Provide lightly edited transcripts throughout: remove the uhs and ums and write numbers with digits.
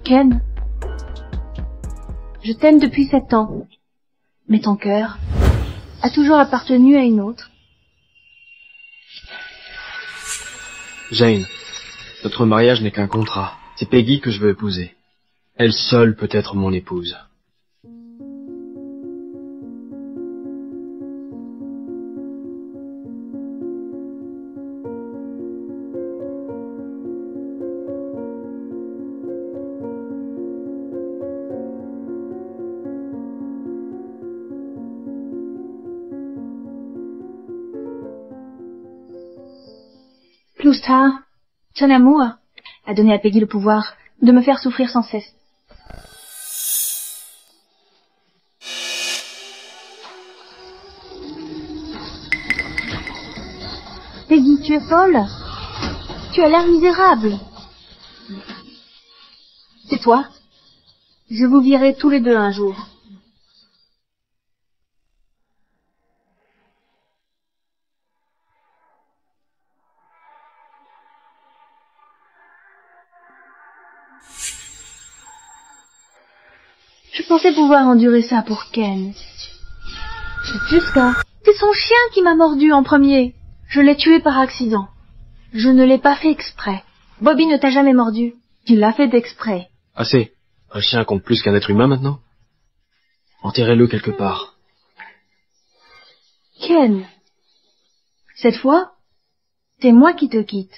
Ken, je t'aime depuis 7 ans, mais ton cœur a toujours appartenu à une autre. Jane, notre mariage n'est qu'un contrat. C'est Peggy que je veux épouser. Elle seule peut être mon épouse. Ploustar, ton amour a donné à Peggy le pouvoir de me faire souffrir sans cesse. Peggy, tu es folle. Tu as l'air misérable. C'est toi. Je vous virai tous les deux un jour. Je pensais pouvoir endurer ça pour Ken. Jusqu'à... C'est son chien qui m'a mordu en premier. Je l'ai tué par accident. Je ne l'ai pas fait exprès. Bobby ne t'a jamais mordu. Tu l'as fait d'exprès. Assez. Un chien compte plus qu'un être humain maintenant? Enterrez-le quelque part. Ken, cette fois, c'est moi qui te quitte.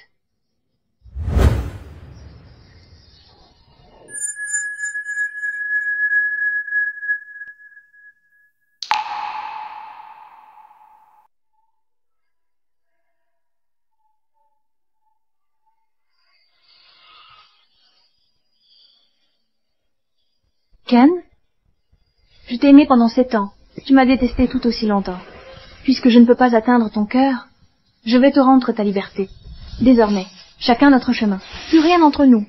Ken, je t'ai aimé pendant 7 ans. Tu m'as détesté tout aussi longtemps. Puisque je ne peux pas atteindre ton cœur, je vais te rendre ta liberté. Désormais, chacun notre chemin. Plus rien entre nous.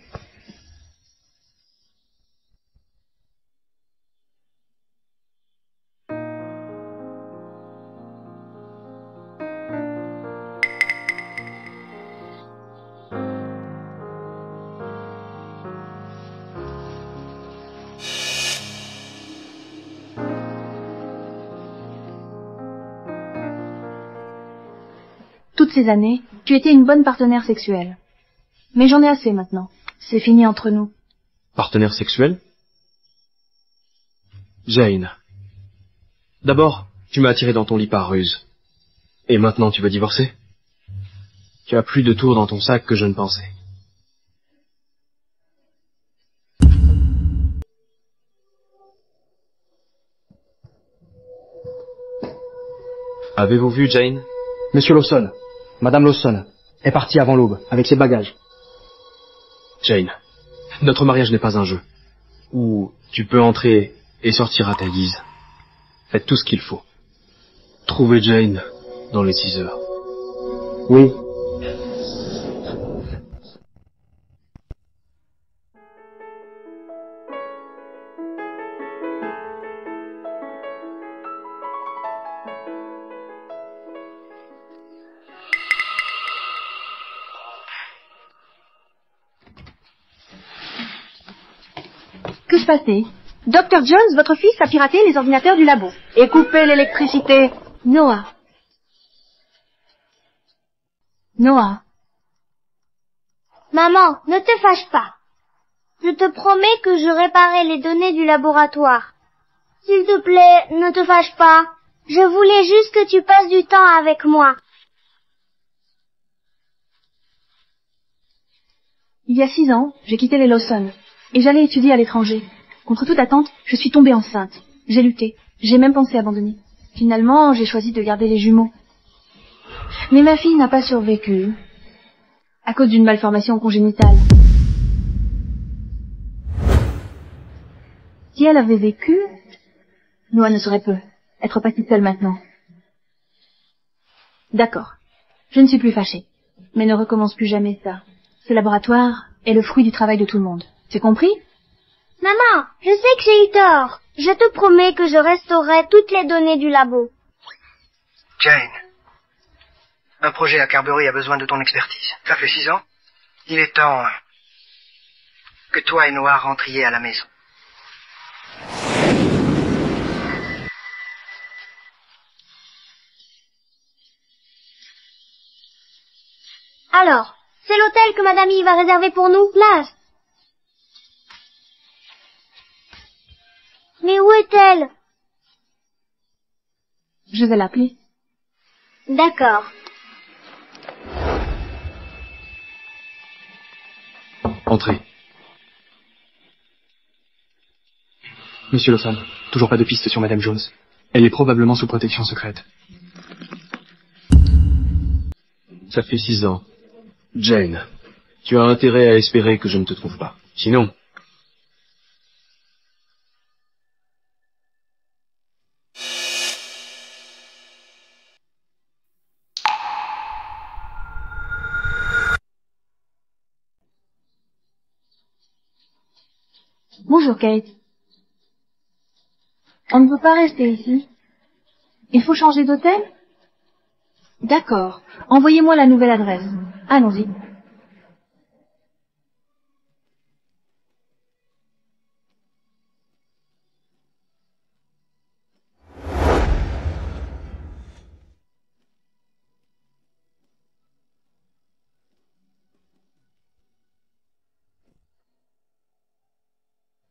Toutes ces années, tu étais une bonne partenaire sexuelle. Mais j'en ai assez maintenant. C'est fini entre nous. Partenaire sexuel? Jane. D'abord, tu m'as attiré dans ton lit par ruse. Et maintenant tu veux divorcer? Tu as plus de tours dans ton sac que je ne pensais. Avez-vous vu Jane? Monsieur Lawson, Madame Lawson est partie avant l'aube avec ses bagages. Jane, notre mariage n'est pas un jeu. Où tu peux entrer et sortir à ta guise. Faites tout ce qu'il faut. Trouvez Jane dans les 6 heures. Oui. Que se passe-t-il? Dr. Jones, votre fils, a piraté les ordinateurs du labo. Et couper l'électricité. Noah. Noah. Maman, ne te fâche pas. Je te promets que je réparerai les données du laboratoire. S'il te plaît, ne te fâche pas. Je voulais juste que tu passes du temps avec moi. Il y a 6 ans, j'ai quitté les Lawson et j'allais étudier à l'étranger. Contre toute attente, je suis tombée enceinte. J'ai lutté. J'ai même pensé abandonner. Finalement, j'ai choisi de garder les jumeaux. Mais ma fille n'a pas survécu à cause d'une malformation congénitale. Si elle avait vécu, Noah ne saurait peu être pas si seule maintenant. D'accord. Je ne suis plus fâchée. Mais ne recommence plus jamais ça. Ce laboratoire est le fruit du travail de tout le monde. C'est compris? Maman, je sais que j'ai eu tort. Je te promets que je restaurerai toutes les données du labo. Jane, un projet à Carberry a besoin de ton expertise. Ça fait 6 ans. Il est temps que toi et Noah rentriez à la maison. Alors, c'est l'hôtel que Madame Yves a réservé pour nous, plage. Mais où est-elle? Je vais l'appeler. D'accord. Entrez. Monsieur Lawson, toujours pas de piste sur Madame Jones. Elle est probablement sous protection secrète. Ça fait 6 ans. Jane, tu as intérêt à espérer que je ne te trouve pas. Sinon... Bonjour, Kate. On ne peut pas rester ici. Il faut changer d'hôtel? D'accord. Envoyez-moi la nouvelle adresse. Allons-y.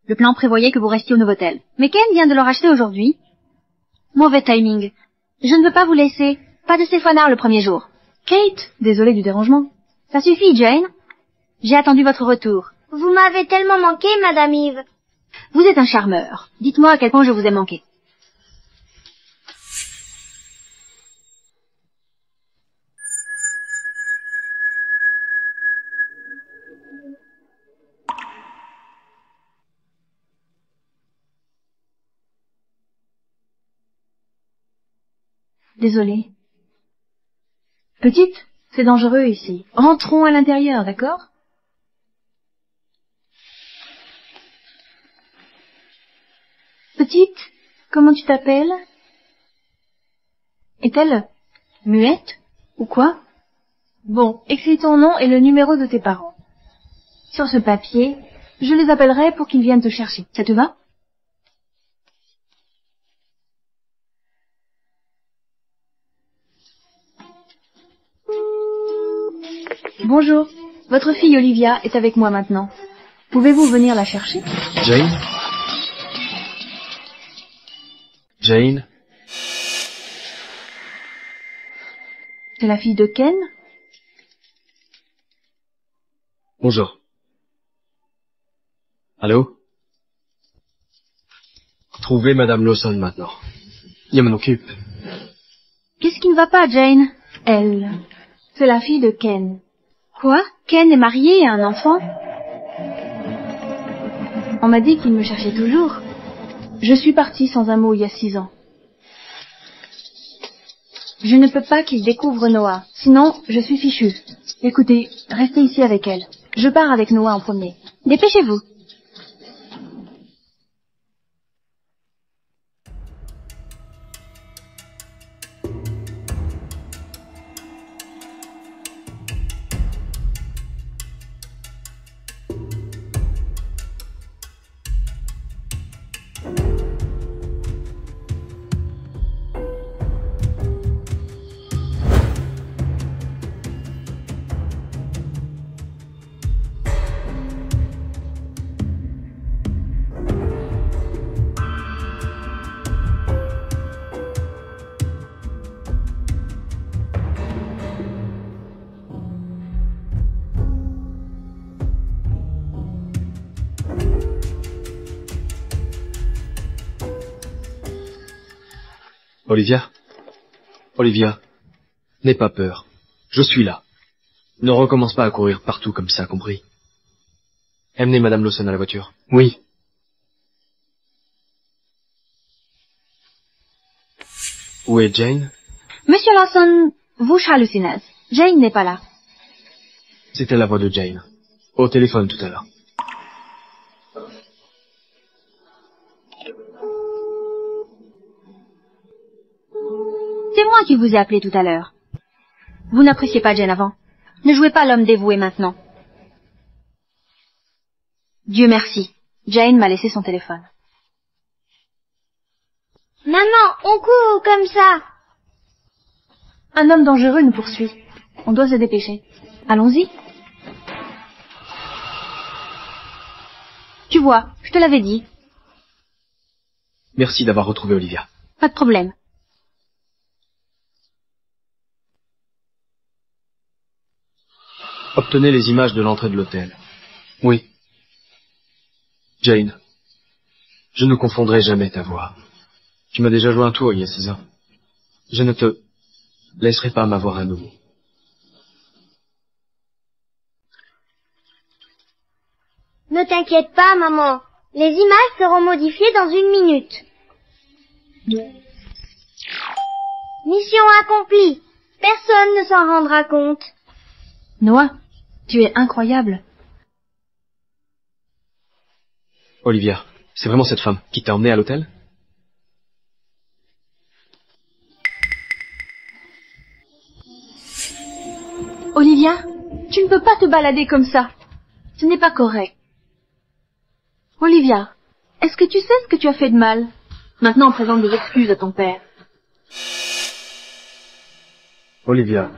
Le plan prévoyait que vous restiez au Novotel. Mais Ken vient de le racheter aujourd'hui. Mauvais timing. Je ne veux pas vous laisser. Pas de Stéphana le premier jour. Kate, désolée du dérangement. Ça suffit, Jane. J'ai attendu votre retour. Vous m'avez tellement manqué, Madame Yves. Vous êtes un charmeur. Dites-moi à quel point je vous ai manqué. Désolée. Petite, c'est dangereux ici. Rentrons à l'intérieur, d'accord? Petite, comment tu t'appelles? Est-elle muette ou quoi? Bon, écris ton nom et le numéro de tes parents. Sur ce papier, je les appellerai pour qu'ils viennent te chercher. Ça te va? Bonjour, votre fille Olivia est avec moi maintenant. Pouvez-vous venir la chercher? Jane? Jane? C'est la fille de Ken? Bonjour. Allô? Trouvez Madame Lawson maintenant. Je m'en occupe. Qu'est-ce qui ne va pas, Jane? Elle. C'est la fille de Ken. Quoi? Ken est marié et a un enfant? On m'a dit qu'il me cherchait toujours. Je suis partie sans un mot il y a 6 ans. Je ne peux pas qu'il découvre Noah, sinon je suis fichue. Écoutez, restez ici avec elle. Je pars avec Noah en premier. Dépêchez-vous. Olivia? Olivia, n'aie pas peur. Je suis là. Ne recommence pas à courir partout comme ça, compris? Emmenez Madame Lawson à la voiture. Oui. Où est Jane? Monsieur Lawson, vous hallucinez. Jane n'est pas là. C'était la voix de Jane. Au téléphone tout à l'heure. C'est moi qui vous ai appelé tout à l'heure. Vous n'appréciez pas Jane avant. Ne jouez pas l'homme dévoué maintenant. Dieu merci. Jane m'a laissé son téléphone. Maman, on court comme ça. Un homme dangereux nous poursuit. On doit se dépêcher. Allons-y. Tu vois, je te l'avais dit. Merci d'avoir retrouvé Olivia. Pas de problème. Obtenez les images de l'entrée de l'hôtel. Oui. Jane, je ne confondrai jamais ta voix. Tu m'as déjà joué un tour il y a 6 ans. Je ne te laisserai pas m'avoir à nouveau. Ne t'inquiète pas, maman. Les images seront modifiées dans 1 minute. Mission accomplie. Personne ne s'en rendra compte. Noah, tu es incroyable. Olivia, c'est vraiment cette femme qui t'a emmené à l'hôtel? Olivia, tu ne peux pas te balader comme ça. Ce n'est pas correct. Olivia, est-ce que tu sais ce que tu as fait de mal? Maintenant, présente des excuses à ton père. Olivia.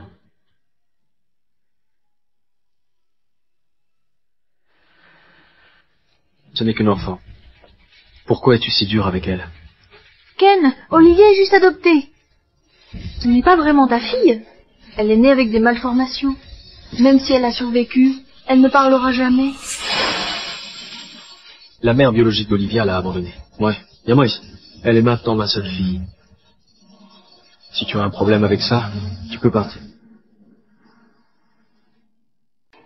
Ce n'est qu'une enfant. Pourquoi es-tu si dur avec elle? Ken, Olivia est juste adoptée. Ce n'est pas vraiment ta fille. Elle est née avec des malformations. Même si elle a survécu, elle ne parlera jamais. La mère biologique d'Olivia l'a abandonnée. Ouais, viens moi ici. Elle est maintenant ma seule fille. Si tu as un problème avec ça, tu peux partir.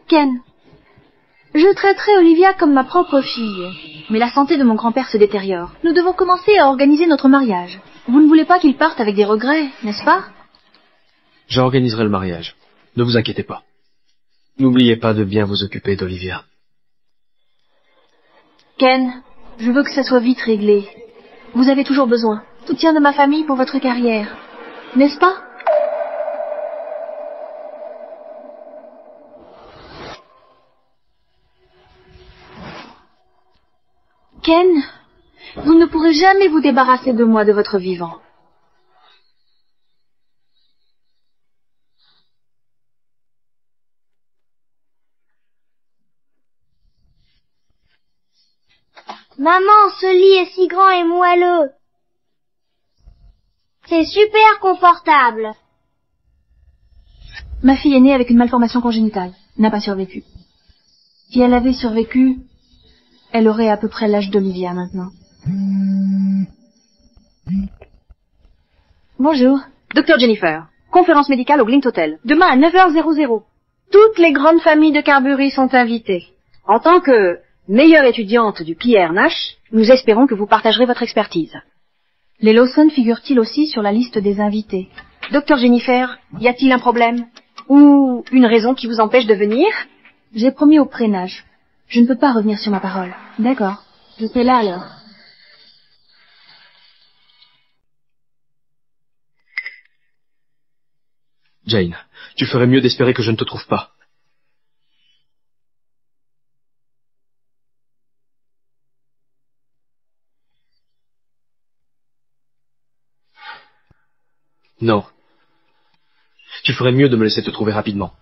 Ken, je traiterai Olivia comme ma propre fille. Mais la santé de mon grand-père se détériore. Nous devons commencer à organiser notre mariage. Vous ne voulez pas qu'il parte avec des regrets, n'est-ce pas? J'organiserai le mariage. Ne vous inquiétez pas. N'oubliez pas de bien vous occuper d'Olivia. Ken, je veux que ça soit vite réglé. Vous avez toujours besoin. Soutien de ma famille pour votre carrière. N'est-ce pas? Ken, vous ne pourrez jamais vous débarrasser de moi de votre vivant. Maman, ce lit est si grand et moelleux. C'est super confortable. Ma fille est née avec une malformation congénitale, n'a pas survécu. Si elle avait survécu, elle aurait à peu près l'âge d'Olivia maintenant. Bonjour. Docteur Jennifer, conférence médicale au Glint Hotel. Demain à 9h00. Toutes les grandes familles de Carbury sont invitées. En tant que meilleure étudiante du Pierre Nash, nous espérons que vous partagerez votre expertise. Les Lawson figurent-ils aussi sur la liste des invités? Docteur Jennifer, y a-t-il un problème? Ou une raison qui vous empêche de venir? J'ai promis au prénage. Je ne peux pas revenir sur ma parole. D'accord. Je serai là alors. Jane, tu ferais mieux d'espérer que je ne te trouve pas. Non. Tu ferais mieux de me laisser te trouver rapidement.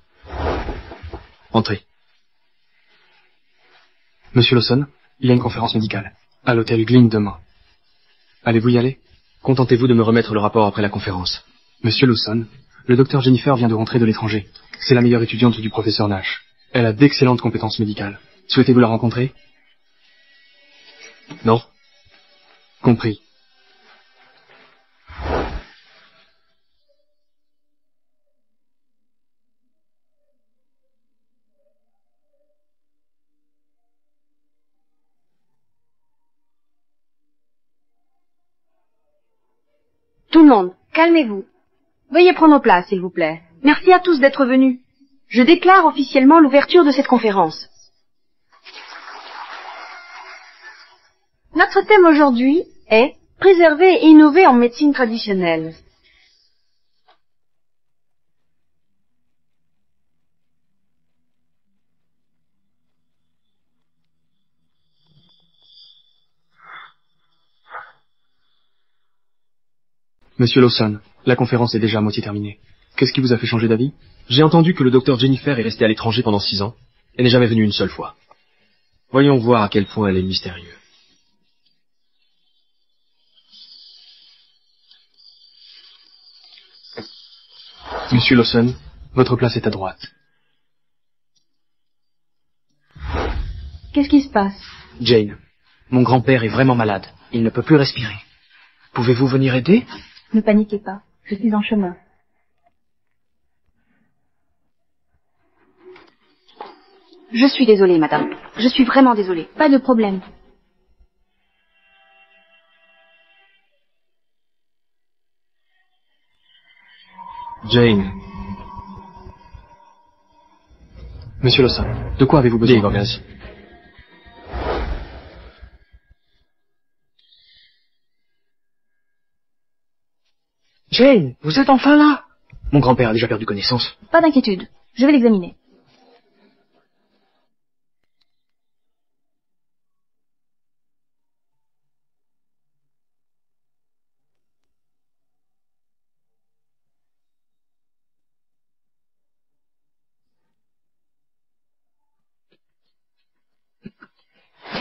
Entrez. Monsieur Lawson, il y a une conférence médicale. À l'hôtel Glynn demain. Allez-vous y aller? Contentez-vous de me remettre le rapport après la conférence. Monsieur Lawson, le docteur Jennifer vient de rentrer de l'étranger. C'est la meilleure étudiante du professeur Nash. Elle a d'excellentes compétences médicales. Souhaitez-vous la rencontrer? Non. Compris. Tout le monde, calmez-vous. Veuillez prendre place, s'il vous plaît. Merci à tous d'être venus. Je déclare officiellement l'ouverture de cette conférence. Notre thème aujourd'hui est « Préserver et innover en médecine traditionnelle ». Monsieur Lawson, la conférence est déjà à moitié terminée. Qu'est-ce qui vous a fait changer d'avis? J'ai entendu que le docteur Jennifer est restée à l'étranger pendant 6 ans et n'est jamais venue une seule fois. Voyons voir à quel point elle est mystérieuse. Monsieur Lawson, votre place est à droite. Qu'est-ce qui se passe? Jane, mon grand-père est vraiment malade. Il ne peut plus respirer. Pouvez-vous venir aider? Ne paniquez pas, je suis en chemin. Je suis désolée, madame. Je suis vraiment désolée. Pas de problème. Jane. Monsieur Lawson, de quoi avez-vous besoin? Dis, Gorgaz. Jane, vous êtes enfin là? Mon grand-père a déjà perdu connaissance. Pas d'inquiétude, je vais l'examiner.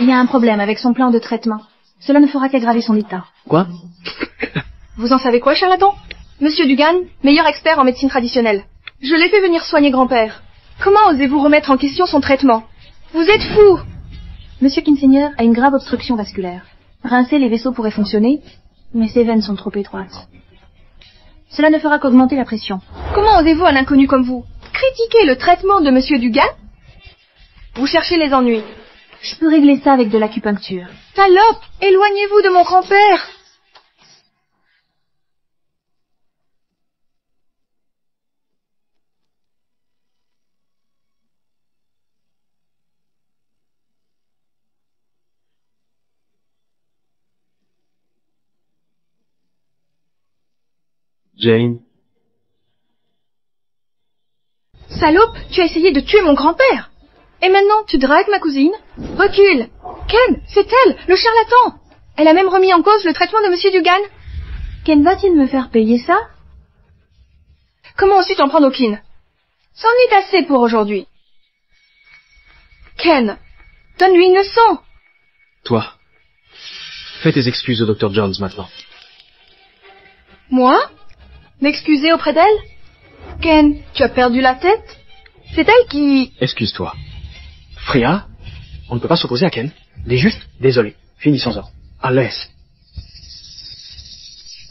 Il y a un problème avec son plan de traitement. Cela ne fera qu'aggraver son état. Quoi? Vous en savez quoi, charlatan? Monsieur Dugan, meilleur expert en médecine traditionnelle. Je l'ai fait venir soigner grand-père. Comment osez-vous remettre en question son traitement? Vous êtes fou! Monsieur Kinsenior a une grave obstruction vasculaire. Rincer les vaisseaux pourrait fonctionner, mais ses veines sont trop étroites. Cela ne fera qu'augmenter la pression. Comment osez-vous, un inconnu comme vous, critiquer le traitement de Monsieur Dugan? Vous cherchez les ennuis. Je peux régler ça avec de l'acupuncture. Salope! Éloignez-vous de mon grand-père! Jane. Salope, tu as essayé de tuer mon grand-père. Et maintenant, tu dragues ma cousine? Recule! Ken, c'est elle, le charlatan! Elle a même remis en cause le traitement de Monsieur Dugan. Ken va-t-il me faire payer ça? Comment aussi t'en prendre au Kin? C'en est assez pour aujourd'hui. Ken, donne-lui une leçon! Toi. Fais tes excuses au Dr. Jones maintenant. Moi? M'excuser auprès d'elle? Ken, tu as perdu la tête? C'est elle qui... Excuse-toi. Freya, on ne peut pas s'opposer à Ken. Dis juste, désolé. Finissons-en. À l'aise.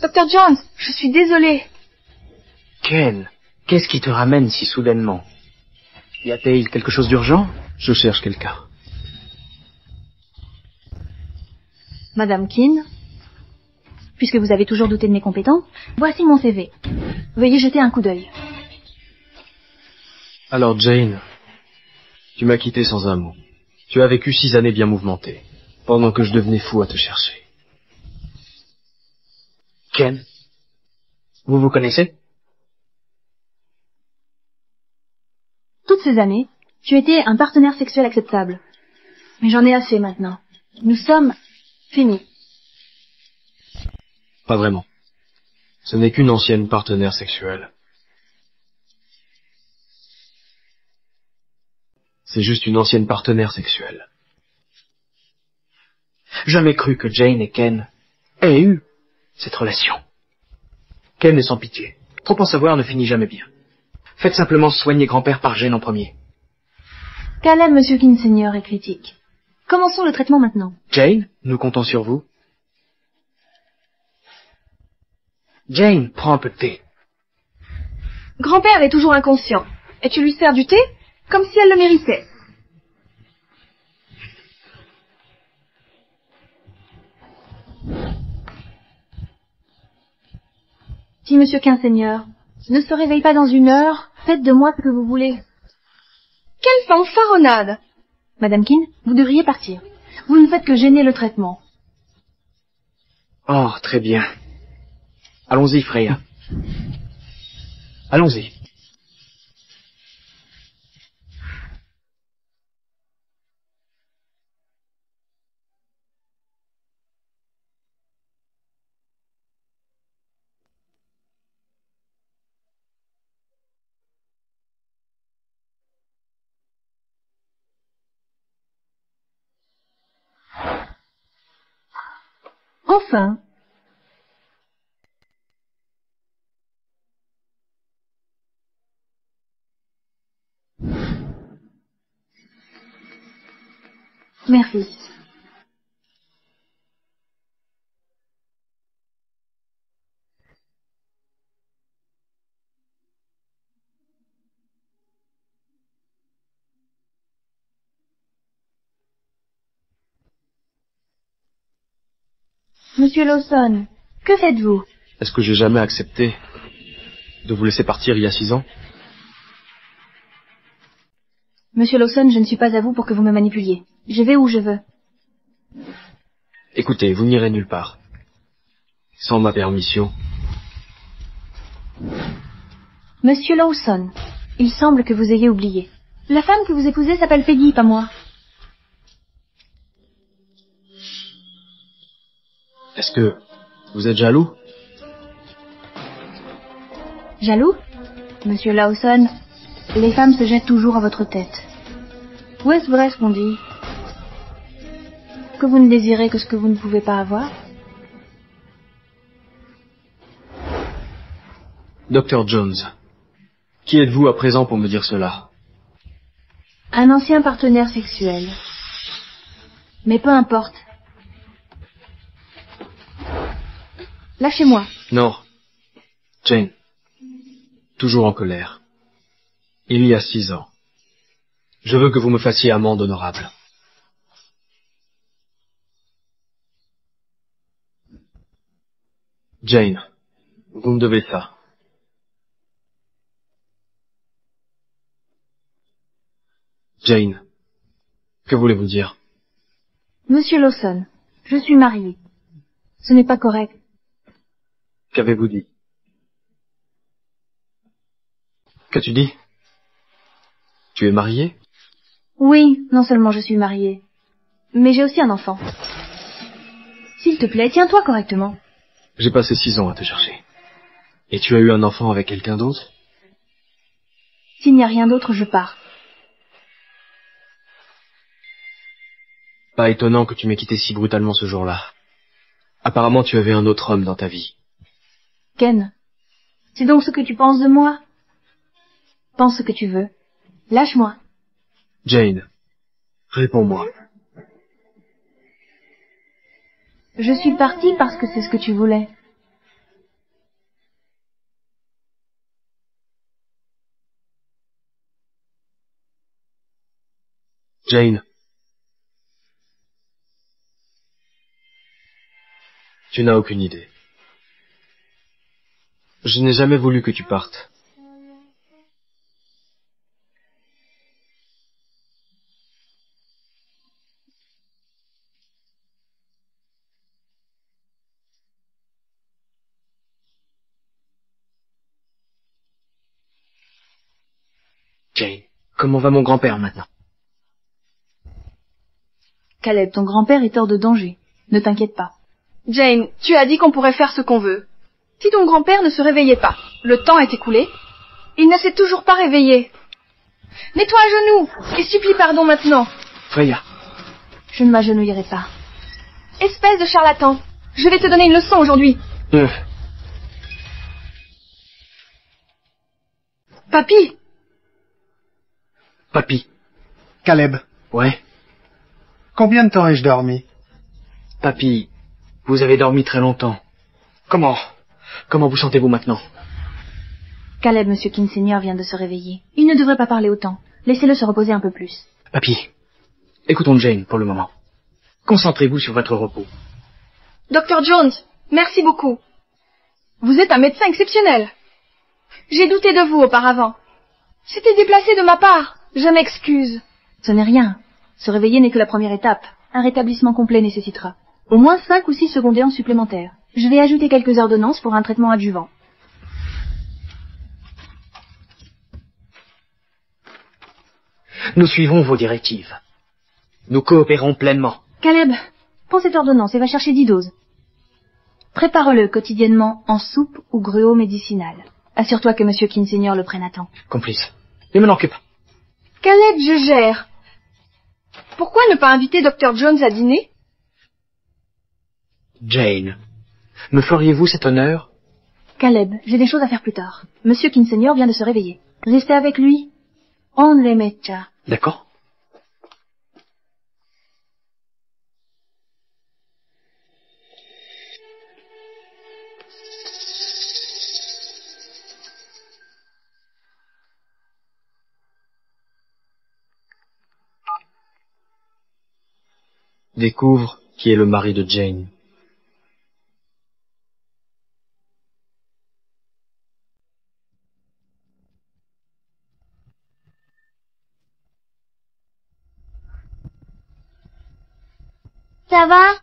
Dr. Jones, je suis désolée. Ken, qu'est-ce qui te ramène si soudainement? Y a-t-il quelque chose d'urgent? Je cherche quelqu'un. Madame Keane, puisque vous avez toujours douté de mes compétences, voici mon CV. Veuillez jeter un coup d'œil. Alors Jane, tu m'as quitté sans un mot. Tu as vécu 6 années bien mouvementées, pendant que je devenais fou à te chercher. Ken, vous vous connaissez? Toutes ces années, tu étais un partenaire sexuel acceptable. Mais j'en ai assez maintenant. Nous sommes finis. Pas vraiment. Ce n'est qu'une ancienne partenaire sexuelle. C'est juste une ancienne partenaire sexuelle. Jamais cru que Jane et Ken aient eu cette relation. Ken est sans pitié. Trop en savoir ne finit jamais bien. Faites simplement soigner grand-père par Jane en premier. Caleb, Monsieur Kinsenior, est critique. Commençons le traitement maintenant. Jane, nous comptons sur vous. Jane, prends un peu de thé. Grand-père est toujours inconscient. Et tu lui sers du thé comme si elle le méritait. Si Monsieur Kinsenior ne se réveille pas dans 1 heure, faites de moi ce que vous voulez. Quelle fanfaronnade! Madame Keane, vous devriez partir. Vous ne faites que gêner le traitement. Oh, très bien. Allons-y, Freya. Allons-y. Enfin. Merci. Monsieur Lawson, que faites-vous? Est-ce que j'ai jamais accepté de vous laisser partir il y a 6 ans? Monsieur Lawson, je ne suis pas à vous pour que vous me manipuliez. Je vais où je veux. Écoutez, vous n'irez nulle part. Sans ma permission. Monsieur Lawson, il semble que vous ayez oublié. La femme que vous épousez s'appelle Peggy, pas moi. Est-ce que vous êtes jaloux? Jaloux? Monsieur Lawson, les femmes se jettent toujours à votre tête. Ou est-ce vrai ce qu'on dit? Que vous ne désirez que ce que vous ne pouvez pas avoir? Dr. Jones, qui êtes-vous à présent pour me dire cela? Un ancien partenaire sexuel. Mais peu importe. Lâchez-moi. Non. Jane. Toujours en colère. Il y a 6 ans. Je veux que vous me fassiez amende honorable. Jane, vous me devez ça. Jane, que voulez-vous dire? Monsieur Lawson, je suis mariée. Ce n'est pas correct. Qu'avez-vous dit? Qu'as-tu dit? Tu es marié? Oui, non seulement je suis mariée, mais j'ai aussi un enfant. S'il te plaît, tiens-toi correctement. J'ai passé 6 ans à te chercher. Et tu as eu un enfant avec quelqu'un d'autre? S'il n'y a rien d'autre, je pars. Pas étonnant que tu m'aies quitté si brutalement ce jour-là. Apparemment, tu avais un autre homme dans ta vie. Ken, c'est donc ce que tu penses de moi? Pense ce que tu veux. Lâche-moi. Jane, réponds-moi. Je suis partie parce que c'est ce que tu voulais. Jane. Tu n'as aucune idée. Je n'ai jamais voulu que tu partes. Jane, comment va mon grand-père maintenant? Caleb, ton grand-père est hors de danger. Ne t'inquiète pas. Jane, tu as dit qu'on pourrait faire ce qu'on veut. Si ton grand-père ne se réveillait pas, le temps est écoulé, il ne s'est toujours pas réveillé. Mets-toi à genoux et supplie pardon maintenant. Freya. Je ne m'agenouillerai pas. Espèce de charlatan, je vais te donner une leçon aujourd'hui. Papy. Papy. Caleb, Ouais. combien de temps ai-je dormi? Papy, vous avez dormi très longtemps. Comment vous sentez-vous maintenant? Caleb, Monsieur Kinsenior vient de se réveiller. Il ne devrait pas parler autant. Laissez-le se reposer un peu plus. Papy, écoutons Jane pour le moment. Concentrez-vous sur votre repos. Dr. Jones, merci beaucoup. Vous êtes un médecin exceptionnel. J'ai douté de vous auparavant. C'était déplacé de ma part. Je m'excuse. Ce n'est rien. Se réveiller n'est que la première étape. Un rétablissement complet nécessitera au moins 5 ou 6 secondaires supplémentaires. Je vais ajouter quelques ordonnances pour un traitement adjuvant. Nous suivons vos directives. Nous coopérons pleinement. Caleb, prends cette ordonnance et va chercher 10 doses. Prépare-le quotidiennement en soupe ou gruau médicinal. Assure-toi que Monsieur Kinsenior le prenne à temps. Complice. Je m'en occupe. Caleb, je gère. Pourquoi ne pas inviter Dr. Jones à dîner? Jane, me feriez-vous cet honneur? Caleb, j'ai des choses à faire plus tard. Monsieur King Senior vient de se réveiller. Restez avec lui. On les mettra. D'accord. Découvre qui est le mari de Jane. Ça va?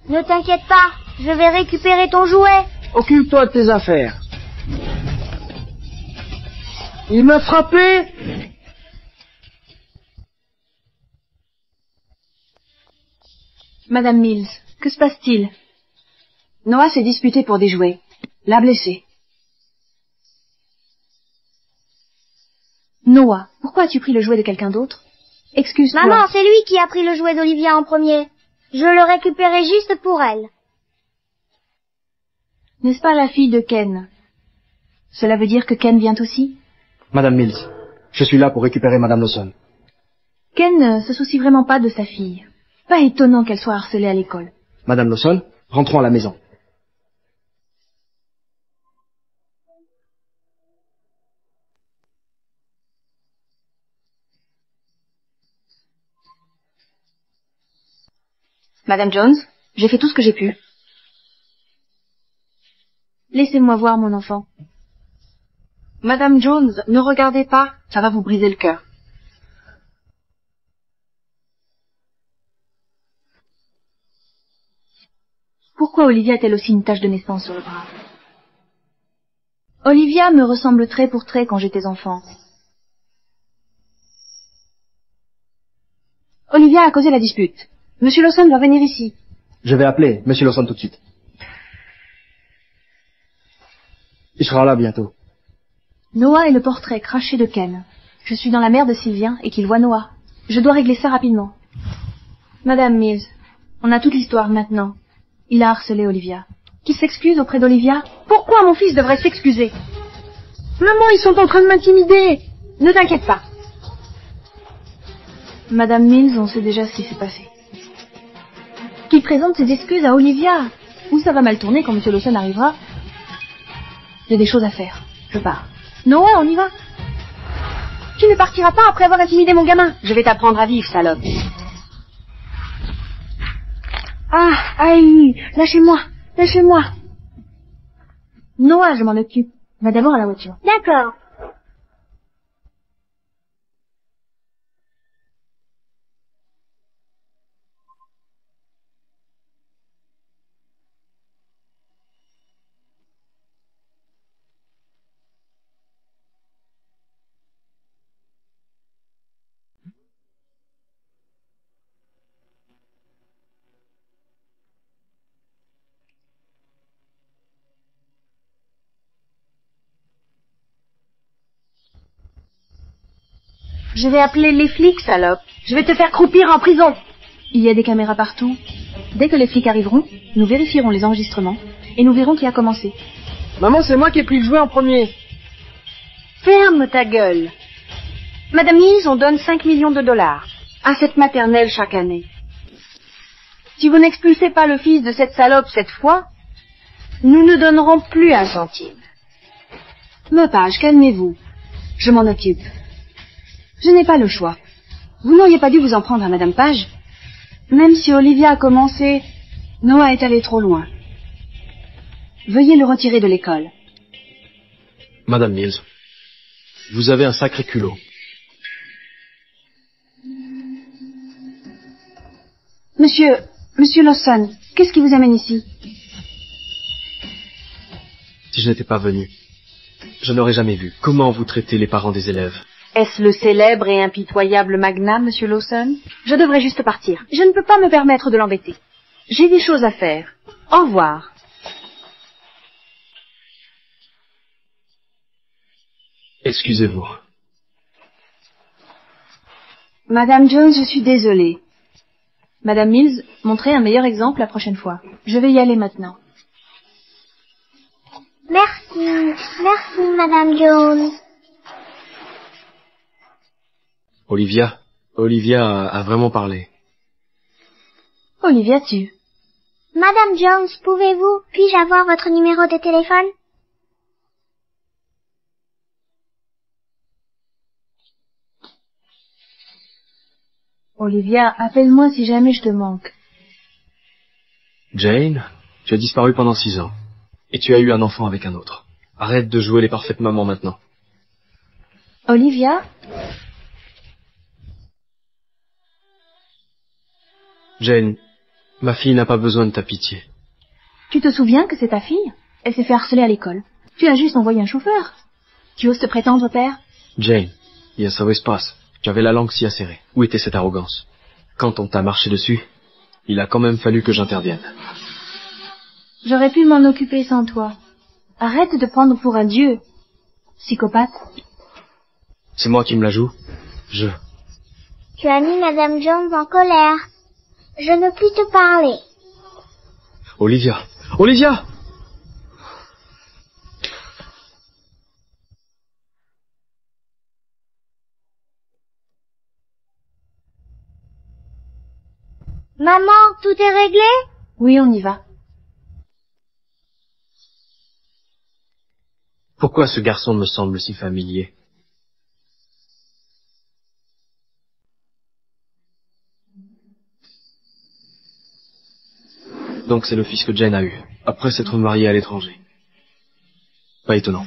Ne t'inquiète pas, je vais récupérer ton jouet. Occupe-toi de tes affaires. Il m'a frappé. Madame Mills, que se passe-t-il? Noah s'est disputé pour des jouets. L'a blessé. Noah, pourquoi as-tu pris le jouet de quelqu'un d'autre? Excuse-toi. Maman, c'est lui qui a pris le jouet d'Olivia en premier. Je le récupérais juste pour elle. N'est-ce pas la fille de Ken? Cela veut dire que Ken vient aussi? Madame Mills, je suis là pour récupérer Madame Lawson. Ken ne se soucie vraiment pas de sa fille. Pas étonnant qu'elle soit harcelée à l'école. Madame Lawson, rentrons à la maison. Madame Jones, j'ai fait tout ce que j'ai pu. Laissez-moi voir mon enfant. Madame Jones, ne regardez pas, ça va vous briser le cœur. Pourquoi Olivia a-t-elle aussi une tache de naissance sur le bras? Olivia me ressemble trait pour trait quand j'étais enfant. Olivia a causé la dispute. Monsieur Lawson doit venir ici. Je vais appeler Monsieur Lawson tout de suite. Il sera là bientôt. Noah est le portrait craché de Ken. Je suis dans la mer de Sylvien et qu'il voit Noah. Je dois régler ça rapidement. Madame Mills, on a toute l'histoire maintenant. Il a harcelé Olivia. Qu'il s'excuse auprès d'Olivia? Pourquoi mon fils devrait s'excuser? Maman, ils sont en train de m'intimider. Ne t'inquiète pas. Madame Mills, on sait déjà ce qui s'est passé. Qu'il présente ses excuses à Olivia. Ou ça va mal tourner quand Monsieur Lawson arrivera. J'ai des choses à faire. Je pars. Noah, on y va. Tu ne partiras pas après avoir intimidé mon gamin. Je vais t'apprendre à vivre, salope. Ah, aïe, lâchez-moi, lâchez-moi. Noah, je m'en occupe. Va d'abord à la voiture. D'accord. Je vais appeler les flics, salope. Je vais te faire croupir en prison. Il y a des caméras partout. Dès que les flics arriveront, nous vérifierons les enregistrements et nous verrons qui a commencé. Maman, c'est moi qui ai pris le jouet en premier. Ferme ta gueule. Madame Mills, on donne 5 millions de dollars à cette maternelle chaque année. Si vous n'expulsez pas le fils de cette salope cette fois, nous ne donnerons plus un centime. Page, calmez-vous. Je m'en occupe. Je n'ai pas le choix. Vous n'auriez pas dû vous en prendre à Madame Page? Même si Olivia a commencé, Noah est allé trop loin. Veuillez le retirer de l'école. Madame Mills, vous avez un sacré culot. Monsieur Lawson, qu'est-ce qui vous amène ici? Si je n'étais pas venu, je n'aurais jamais vu comment vous traitez les parents des élèves. Est-ce le célèbre et impitoyable magnat, Monsieur Lawson? Je devrais juste partir. Je ne peux pas me permettre de l'embêter. J'ai des choses à faire. Au revoir. Excusez-vous. Madame Jones, je suis désolée. Madame Mills, montrez un meilleur exemple la prochaine fois. Je vais y aller maintenant. Merci, Madame Jones. Olivia a vraiment parlé. Olivia, tu... Madame Jones, puis-je avoir votre numéro de téléphone? Olivia, appelle-moi si jamais je te manque. Jane, tu as disparu pendant 6 ans. Et tu as eu un enfant avec un autre. Arrête de jouer les parfaites mamans maintenant. Olivia? Jane, ma fille n'a pas besoin de ta pitié. Tu te souviens que c'est ta fille? Elle s'est fait harceler à l'école. Tu as juste envoyé un chauffeur. Tu oses te prétendre père? Jane, il y a ça où se passe. Tu avais la langue si acérée. Où était cette arrogance? Quand on t'a marché dessus, il a quand même fallu que j'intervienne. J'aurais pu m'en occuper sans toi. Arrête de prendre pour un dieu. Psychopathe. C'est moi qui me la joue. Tu as mis Madame Jones en colère. Je ne puis te parler. Olivia! Maman, tout est réglé? Oui, on y va. Pourquoi ce garçon me semble si familier? Donc c'est le fils que Jane a eu, après s'être mariée à l'étranger. Pas étonnant.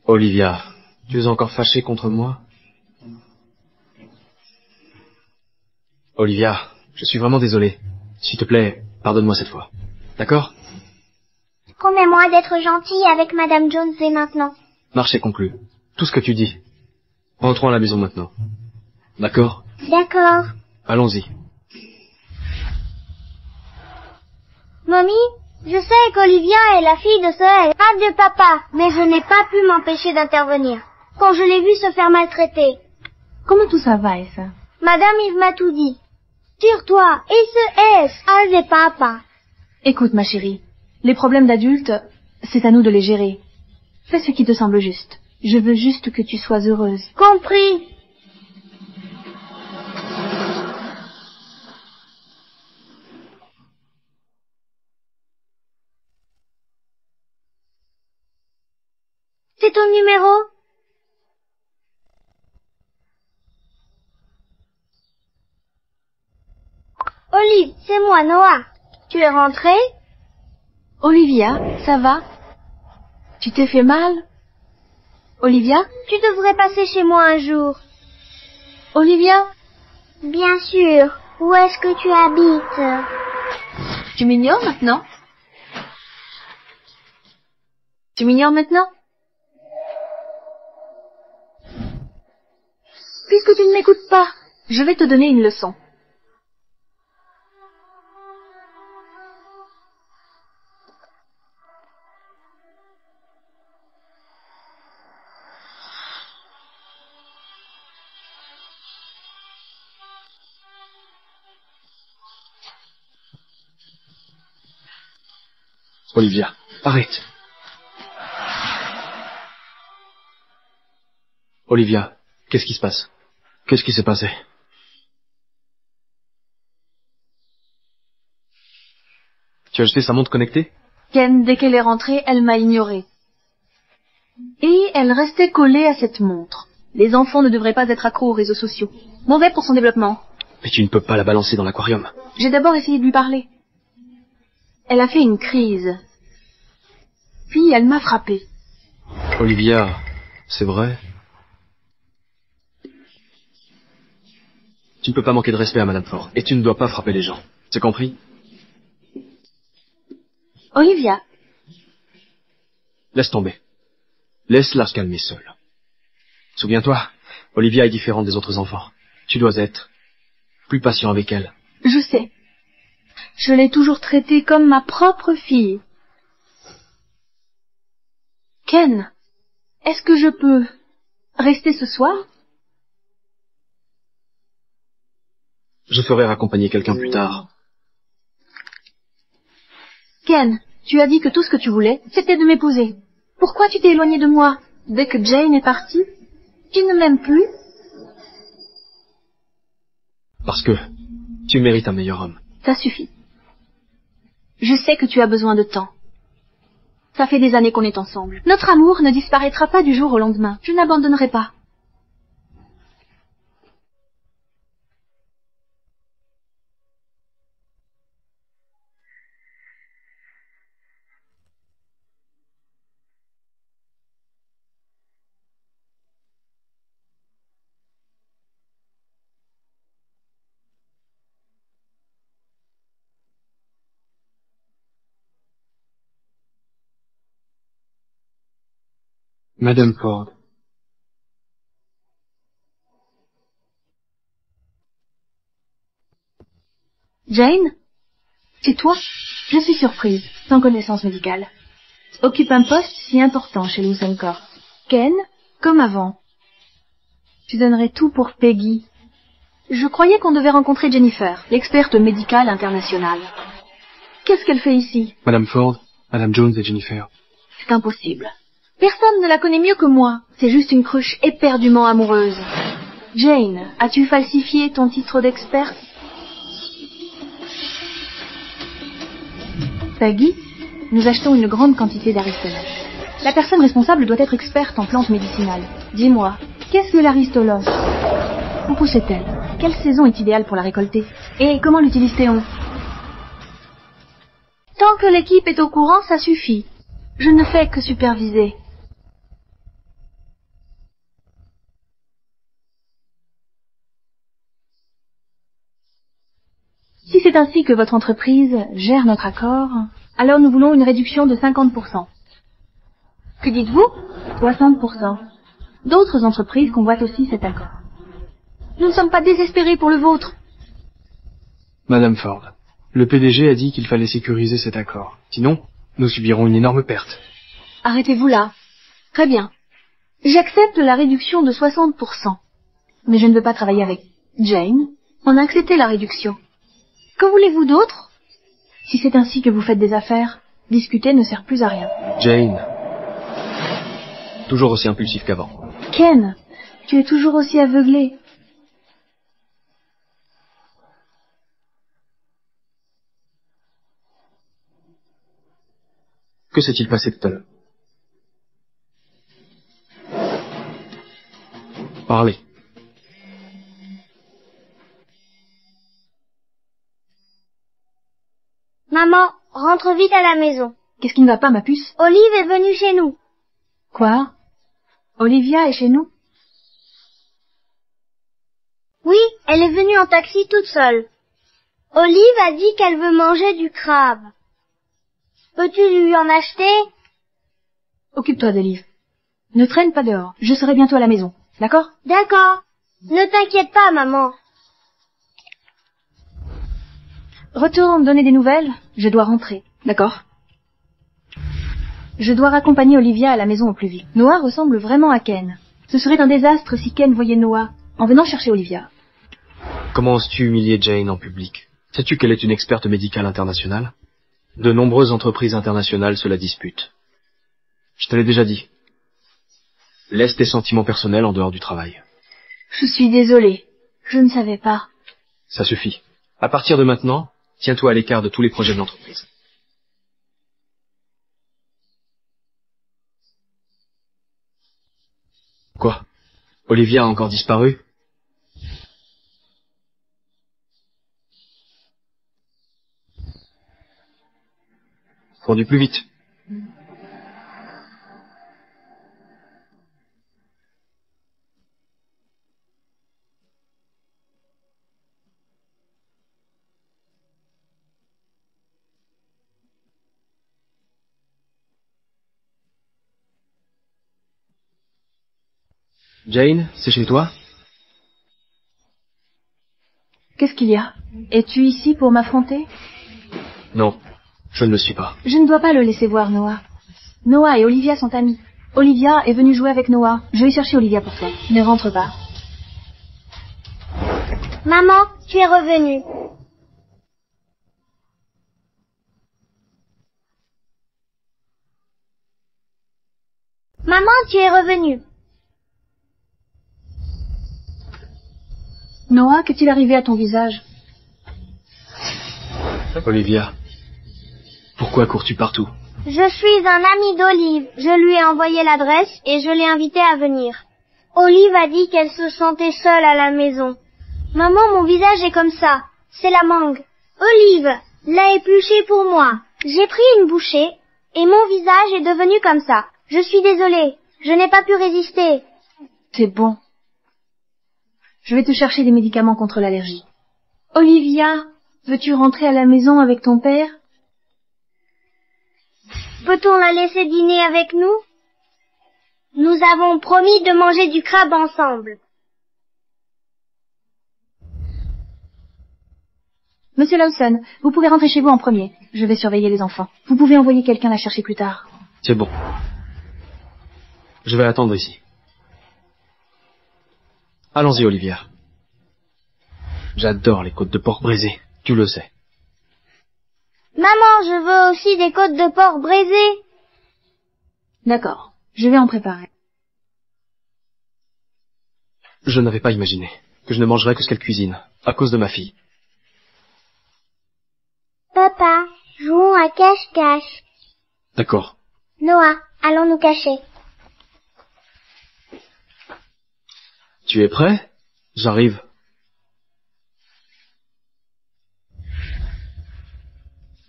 Olivia, tu es encore fâchée contre moi? Olivia, je suis vraiment désolé. S'il te plaît, pardonne-moi cette fois. D'accord? Promets-moi d'être gentille avec Madame Jones dès maintenant. Marché conclu. Tout ce que tu dis. Rentrons à la maison maintenant. D'accord? D'accord. Allons-y. Mamie, je sais qu'Olivia est la fille de ce rêve de papa, mais je n'ai pas pu m'empêcher d'intervenir quand je l'ai vue se faire maltraiter. Comment tout ça va, Essa? Madame Yves m'a tout dit. Tire-toi, et ce est de papa. Écoute, ma chérie, les problèmes d'adultes, c'est à nous de les gérer. Fais ce qui te semble juste. Je veux juste que tu sois heureuse. Compris. C'est ton numéro? Olive, c'est moi, Noah. Tu es rentrée? Olivia, ça va? Tu t'es fait mal? Olivia? Tu devrais passer chez moi un jour. Olivia? Bien sûr. Où est-ce que tu habites? Tu m'ignores maintenant? Tu m'ignores maintenant? Puisque tu ne m'écoutes pas, je vais te donner une leçon. Olivia, arrête. Olivia, qu'est-ce qui se passe? Qu'est-ce qui s'est passé? Tu as jeté sa montre connectée? Ken, dès qu'elle est rentrée, elle m'a ignorée. Et elle restait collée à cette montre. Les enfants ne devraient pas être accros aux réseaux sociaux. Mauvais pour son développement. Mais tu ne peux pas la balancer dans l'aquarium. J'ai d'abord essayé de lui parler. Elle a fait une crise. Puis elle m'a frappée. Olivia, c'est vrai? Tu ne peux pas manquer de respect à Madame Ford. Et tu ne dois pas frapper les gens. C'est compris? Olivia. Laisse tomber. Laisse-la se calmer seule. Souviens-toi, Olivia est différente des autres enfants. Tu dois être plus patient avec elle. Je sais. Je l'ai toujours traitée comme ma propre fille. Ken, est-ce que je peux rester ce soir? Je ferai raccompagner quelqu'un plus tard. Ken, tu as dit que tout ce que tu voulais, c'était de m'épouser. Pourquoi tu t'es éloigné de moi dès que Jane est partie? Tu ne m'aimes plus? Parce que tu mérites un meilleur homme. Ça suffit. Je sais que tu as besoin de temps. Ça fait des années qu'on est ensemble. Notre amour ne disparaîtra pas du jour au lendemain. Je n'abandonnerai pas. Madame Ford. Jane? C'est toi? Je suis surprise, sans connaissance médicale. Occupe un poste si important chez Lawson Corp. Ken, comme avant. Tu donnerais tout pour Peggy. Je croyais qu'on devait rencontrer Jennifer, l'experte médicale internationale. Qu'est-ce qu'elle fait ici? Madame Ford, Madame Jones et Jennifer. C'est impossible. Personne ne la connaît mieux que moi. C'est juste une cruche éperdument amoureuse. Jane, as-tu falsifié ton titre d'experte? Peggy, nous achetons une grande quantité d'aristolos. La personne responsable doit être experte en plantes médicinales. Dis-moi, qu'est-ce que l'aristolos? Où pousse-t-elle? Quelle saison est idéale pour la récolter? Et comment l'utilise-t-on? Tant que l'équipe est au courant, ça suffit. Je ne fais que superviser. Si c'est ainsi que votre entreprise gère notre accord, alors nous voulons une réduction de 50%. Que dites-vous? 60%. D'autres entreprises convoitent aussi cet accord. Nous ne sommes pas désespérés pour le vôtre. Madame Ford, le PDG a dit qu'il fallait sécuriser cet accord. Sinon, nous subirons une énorme perte. Arrêtez-vous là. Très bien. J'accepte la réduction de 60%. Mais je ne veux pas travailler avec Jane. On a accepté la réduction. Que voulez-vous d'autre? Si c'est ainsi que vous faites des affaires, discuter ne sert plus à rien. Jane. Toujours aussi impulsif qu'avant. Ken, tu es toujours aussi aveuglé. Que s'est-il passé tout à l'heure? Parlez. Maman, rentre vite à la maison. Qu'est-ce qui ne va pas, ma puce? Olive est venue chez nous. Quoi? Olivia est chez nous? Oui, elle est venue en taxi toute seule. Olive a dit qu'elle veut manger du crabe. Peux-tu lui en acheter? Occupe-toi d'Olive. Ne traîne pas dehors. Je serai bientôt à la maison. D'accord? D'accord. Ne t'inquiète pas, maman. Retourne donner des nouvelles. Je dois rentrer. D'accord? Je dois raccompagner Olivia à la maison au plus vite. Noah ressemble vraiment à Ken. Ce serait un désastre si Ken voyait Noah en venant chercher Olivia. Comment oses-tu humilier Jane en public? Sais-tu qu'elle est une experte médicale internationale? De nombreuses entreprises internationales se la disputent. Je te l'ai déjà dit. Laisse tes sentiments personnels en dehors du travail. Je suis désolée. Je ne savais pas. Ça suffit. À partir de maintenant, tiens-toi à l'écart de tous les projets de l'entreprise. Quoi? Olivia a encore disparu? Conduis plus vite. Jane, c'est chez toi? Qu'est-ce qu'il y a? Es-tu ici pour m'affronter? Non, je ne le suis pas. Je ne dois pas le laisser voir, Noah. Noah et Olivia sont amis. Olivia est venue jouer avec Noah. Je vais chercher Olivia pour toi. Ne rentre pas. Maman, tu es revenu. Maman, tu es revenue. Noah, qu'est-il arrivé à ton visage? Olivia, pourquoi cours-tu partout? Je suis un ami d'Olive. Je lui ai envoyé l'adresse et je l'ai invitée à venir. Olive a dit qu'elle se sentait seule à la maison. Maman, mon visage est comme ça. C'est la mangue. Olive l'a épluché pour moi. J'ai pris une bouchée et mon visage est devenu comme ça. Je suis désolée. Je n'ai pas pu résister. C'est bon. Je vais te chercher des médicaments contre l'allergie. Olivia, veux-tu rentrer à la maison avec ton père? Peut-on la laisser dîner avec nous? Nous avons promis de manger du crabe ensemble. Monsieur Lawson, vous pouvez rentrer chez vous en premier. Je vais surveiller les enfants. Vous pouvez envoyer quelqu'un la chercher plus tard. C'est bon. Je vais attendre ici. Allons-y, Olivia. J'adore les côtes de porc braisées, tu le sais. Maman, je veux aussi des côtes de porc braisées. D'accord, je vais en préparer. Je n'avais pas imaginé que je ne mangerais que ce qu'elle cuisine, à cause de ma fille. Papa, jouons à cache-cache. D'accord. Noah, allons nous cacher. Tu es prêt? J'arrive.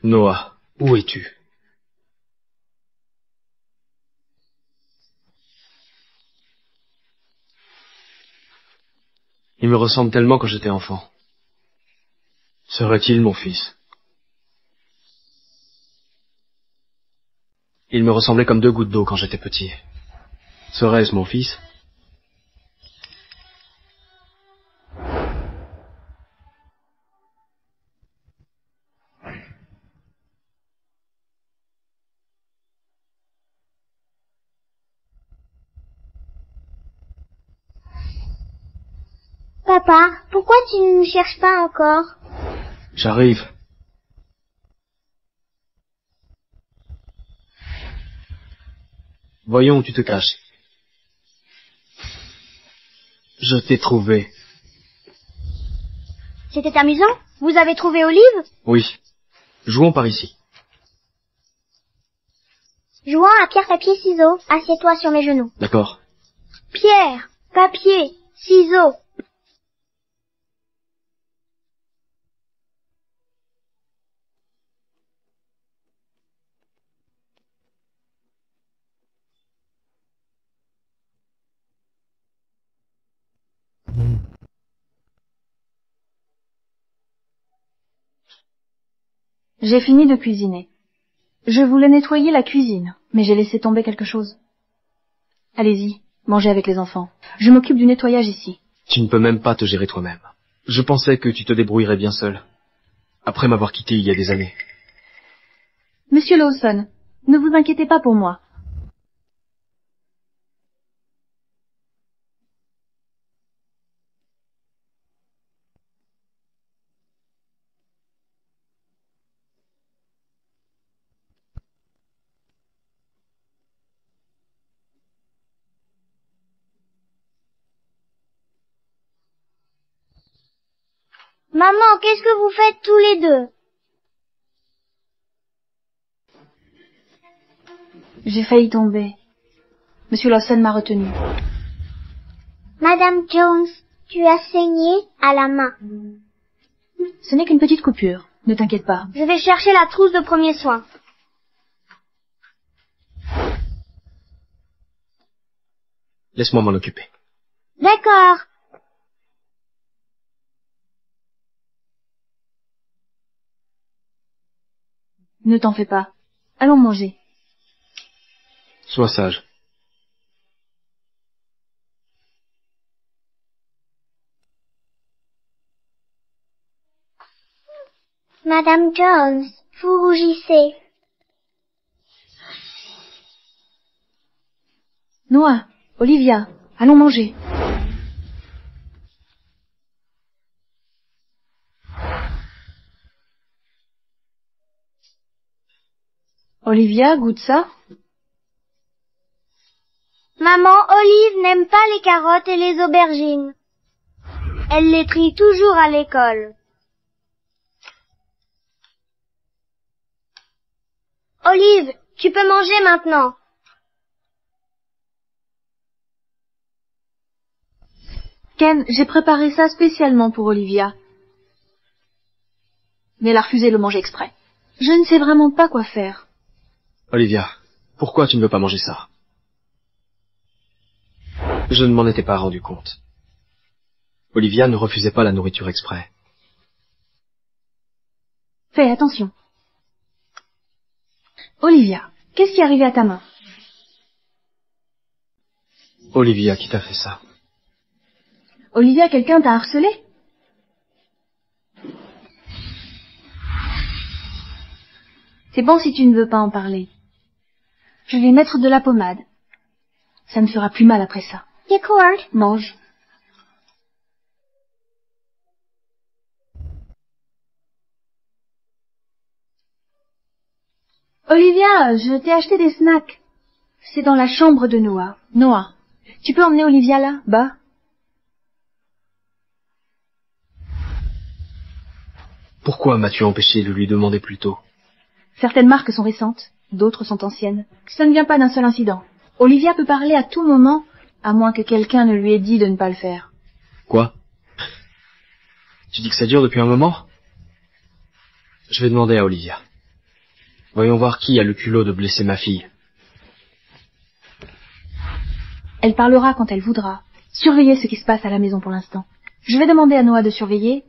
Noah, où es-tu? Il me ressemble tellement quand j'étais enfant. Serait-il mon fils? Il me ressemblait comme 2 gouttes d'eau quand j'étais petit. Serait-ce mon fils? Papa, pourquoi tu ne nous cherches pas encore? J'arrive. Voyons où tu te caches. Je t'ai trouvé. C'était amusant. Vous avez trouvé Olive? Oui. Jouons par ici. Jouons à pierre, papier, ciseaux. Assieds-toi sur mes genoux. D'accord. Pierre, papier, ciseaux. J'ai fini de cuisiner. Je voulais nettoyer la cuisine, mais j'ai laissé tomber quelque chose. Allez-y, mangez avec les enfants. Je m'occupe du nettoyage ici. Tu ne peux même pas te gérer toi-même. Je pensais que tu te débrouillerais bien seul. Après m'avoir quitté il y a des années. Monsieur Lawson, ne vous inquiétez pas pour moi. Maman, qu'est-ce que vous faites tous les deux? J'ai failli tomber. Monsieur Lawson m'a retenu. Madame Jones, tu as saigné à la main. Ce n'est qu'une petite coupure. Ne t'inquiète pas. Je vais chercher la trousse de premiers soins. Laisse-moi m'en occuper. D'accord. Ne t'en fais pas. Allons manger. Sois sage. Madame Jones, vous rougissez. Noah, Olivia, allons manger. Olivia, goûte ça. Maman, Olive n'aime pas les carottes et les aubergines. Elle les trie toujours à l'école. Olive, tu peux manger maintenant. Ken, j'ai préparé ça spécialement pour Olivia. Mais elle a refusé de le manger exprès. Je ne sais vraiment pas quoi faire. Olivia, pourquoi tu ne veux pas manger ça? Je ne m'en étais pas rendu compte. Olivia ne refusait pas la nourriture exprès. Fais attention. Olivia, qu'est-ce qui est arrivé à ta main? Olivia, qui t'a fait ça? Olivia, quelqu'un t'a harcelé? C'est bon si tu ne veux pas en parler. Je vais mettre de la pommade. Ça ne fera plus mal après ça. D'accord. Mange. Olivia, je t'ai acheté des snacks. C'est dans la chambre de Noah. Noah, tu peux emmener Olivia là, bas? Pourquoi m'as-tu empêché de lui demander plus tôt? Certaines marques sont récentes, d'autres sont anciennes. Ça ne vient pas d'un seul incident. Olivia peut parler à tout moment, à moins que quelqu'un ne lui ait dit de ne pas le faire. Quoi? Tu dis que ça dure depuis un moment? Je vais demander à Olivia. Voyons voir qui a le culot de blesser ma fille. Elle parlera quand elle voudra. Surveillez ce qui se passe à la maison pour l'instant. Je vais demander à Noah de surveiller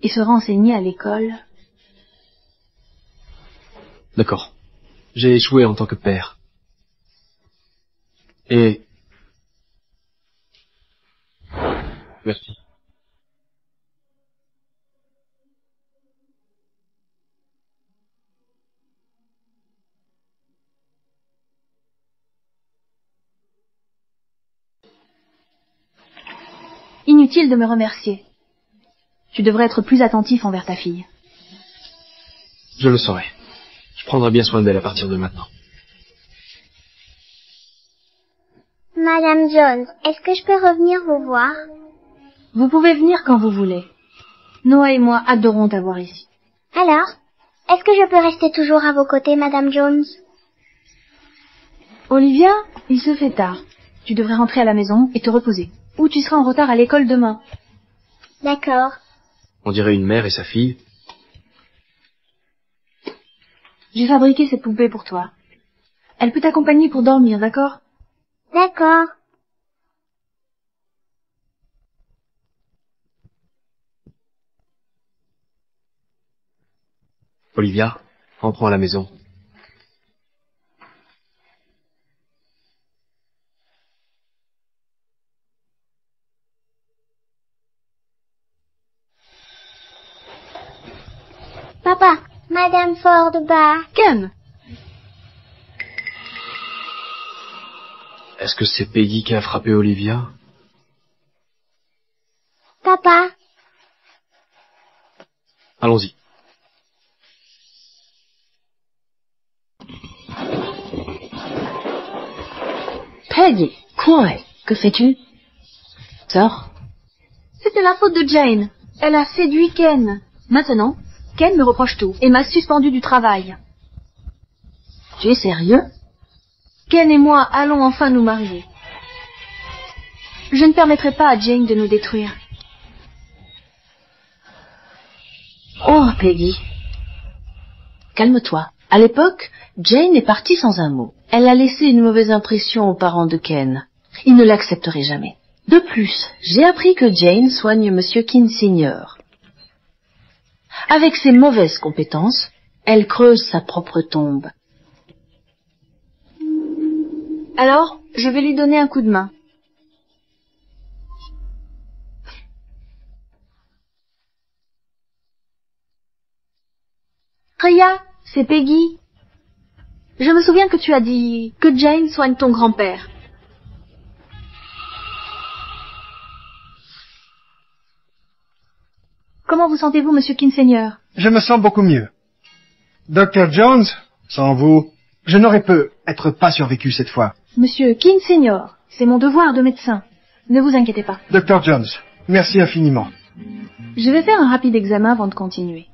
et se renseigner à l'école. D'accord. J'ai échoué en tant que père. Et... Merci. Inutile de me remercier. Tu devrais être plus attentif envers ta fille. Je le saurai. Je prendrai bien soin d'elle à partir de maintenant. Madame Jones, est-ce que je peux revenir vous voir? Vous pouvez venir quand vous voulez. Noah et moi adorons t'avoir ici. Alors, est-ce que je peux rester toujours à vos côtés, Madame Jones? Olivia, il se fait tard. Tu devrais rentrer à la maison et te reposer. Ou tu seras en retard à l'école demain. D'accord. On dirait une mère et sa fille. J'ai fabriqué cette poupée pour toi. Elle peut t'accompagner pour dormir, d'accord? D'accord. Olivia, rentrons à la maison. Papa, Madame Ford bat. Ken! Est-ce que c'est Peggy qui a frappé Olivia? Papa. Allons-y. Peggy, quoi? Que fais-tu? Sors. C'était la faute de Jane. Elle a séduit Ken. Maintenant, Ken me reproche tout et m'a suspendu du travail. Tu es sérieux? Ken et moi allons enfin nous marier. Je ne permettrai pas à Jane de nous détruire. Oh, Peggy. Calme-toi. À l'époque, Jane est partie sans un mot. Elle a laissé une mauvaise impression aux parents de Ken. Ils ne l'accepteraient jamais. De plus, j'ai appris que Jane soigne Monsieur King Senior. Avec ses mauvaises compétences, elle creuse sa propre tombe. Alors, je vais lui donner un coup de main. Rhea, c'est Peggy. Je me souviens que tu as dit que Jane soigne ton grand-père. Comment vous sentez-vous, Monsieur Kinsenior? Je me sens beaucoup mieux. Dr. Jones, Sans vous, je n'aurais peut-être pas survécu cette fois. Monsieur Keane Senior, c'est mon devoir de médecin. Ne vous inquiétez pas. Dr. Jones, merci infiniment. Je vais faire un rapide examen avant de continuer.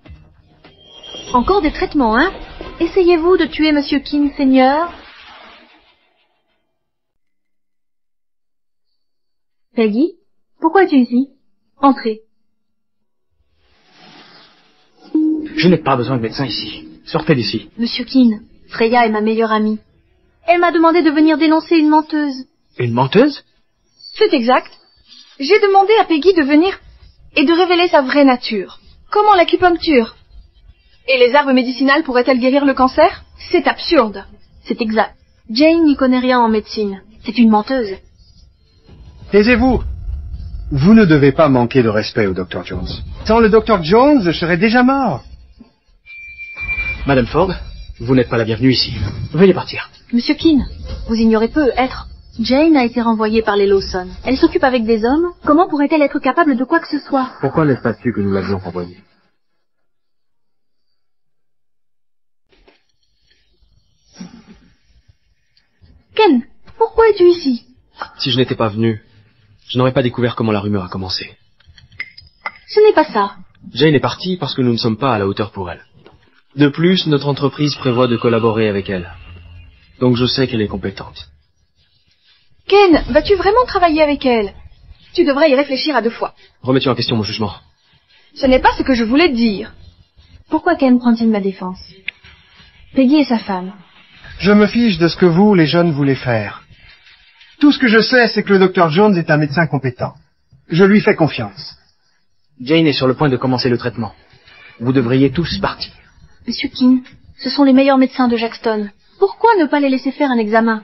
Encore des traitements, hein? Essayez-vous de tuer Monsieur Keane Senior? Peggy, pourquoi es-tu ici? Entrez. Je n'ai pas besoin de médecin ici. Sortez d'ici. Monsieur Keane, Freya est ma meilleure amie. Elle m'a demandé de venir dénoncer une menteuse. Une menteuse? C'est exact. J'ai demandé à Peggy de venir et de révéler sa vraie nature. Comment l'acupuncture? Et les herbes médicinales pourraient-elles guérir le cancer? C'est absurde. C'est exact. Jane n'y connaît rien en médecine. C'est une menteuse. Taisez-vous. Vous ne devez pas manquer de respect au Dr. Jones. Sans le Dr. Jones, je serais déjà mort. Madame Ford, vous n'êtes pas la bienvenue ici. Veuillez partir. Monsieur Keane, vous ignorez peu être. Jane a été renvoyée par les Lawson. Elle s'occupe avec des hommes. Comment pourrait-elle être capable de quoi que ce soit? Pourquoi n'est-ce pas su que nous l'avions renvoyée? Ken, pourquoi es-tu ici? Si je n'étais pas venu, je n'aurais pas découvert comment la rumeur a commencé. Ce n'est pas ça. Jane est partie parce que nous ne sommes pas à la hauteur pour elle. De plus, notre entreprise prévoit de collaborer avec elle. Donc je sais qu'elle est compétente. Ken, vas-tu vraiment travailler avec elle? Tu devrais y réfléchir à 2 fois. Remets-tu en question mon jugement? Ce n'est pas ce que je voulais dire. Pourquoi Ken prend-il ma défense? Peggy est sa femme. Je me fiche de ce que vous, les jeunes, voulez faire. Tout ce que je sais, c'est que le Dr. Jones est un médecin compétent. Je lui fais confiance. Jane est sur le point de commencer le traitement. Vous devriez tous partir. Monsieur Keane, ce sont les meilleurs médecins de Jackson. Pourquoi ne pas les laisser faire un examen?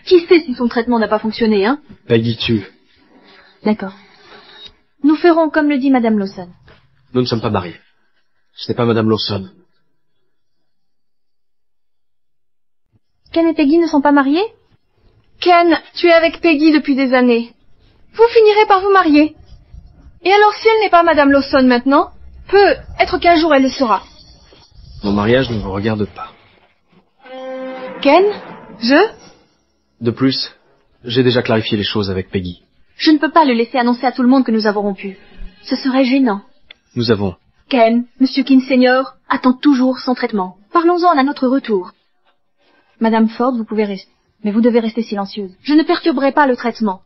Qui sait si son traitement n'a pas fonctionné, hein? Peggy tue. D'accord. Nous ferons comme le dit Madame Lawson. Nous ne sommes pas mariés. Ce n'est pas Madame Lawson. Ken et Peggy ne sont pas mariés? Ken, tu es avec Peggy depuis des années. Vous finirez par vous marier. Et alors si elle n'est pas Madame Lawson maintenant, peut-être qu'un jour elle le sera. Mon mariage ne vous regarde pas. Ken, De plus, j'ai déjà clarifié les choses avec Peggy. Je ne peux pas le laisser annoncer à tout le monde que nous avons rompu. Ce serait gênant. Nous avons... Ken, Monsieur Keane Senior attend toujours son traitement. Parlons-en à notre retour. Madame Ford, vous pouvez rester. Mais vous devez rester silencieuse. Je ne perturberai pas le traitement.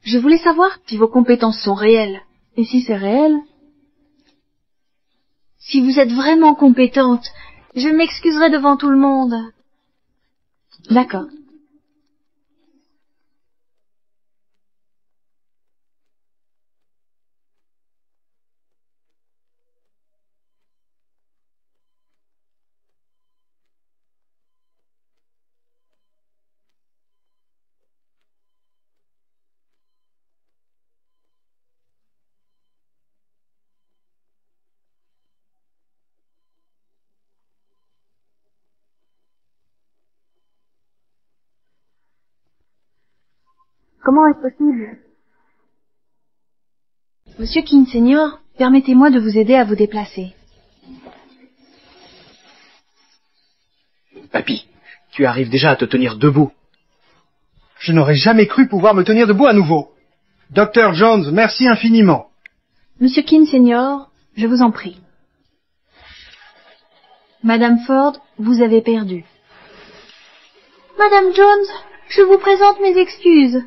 Je voulais savoir si vos compétences sont réelles. Et si c'est réel? Si vous êtes vraiment compétente, je m'excuserai devant tout le monde. D'accord. Comment est-ce possible? Monsieur Keane Senior, permettez-moi de vous aider à vous déplacer. Papy, tu arrives déjà à te tenir debout. Je n'aurais jamais cru pouvoir me tenir debout à nouveau. Dr. Jones, merci infiniment. Monsieur Keane Senior, je vous en prie. Madame Ford, vous avez perdu. Madame Jones, je vous présente mes excuses.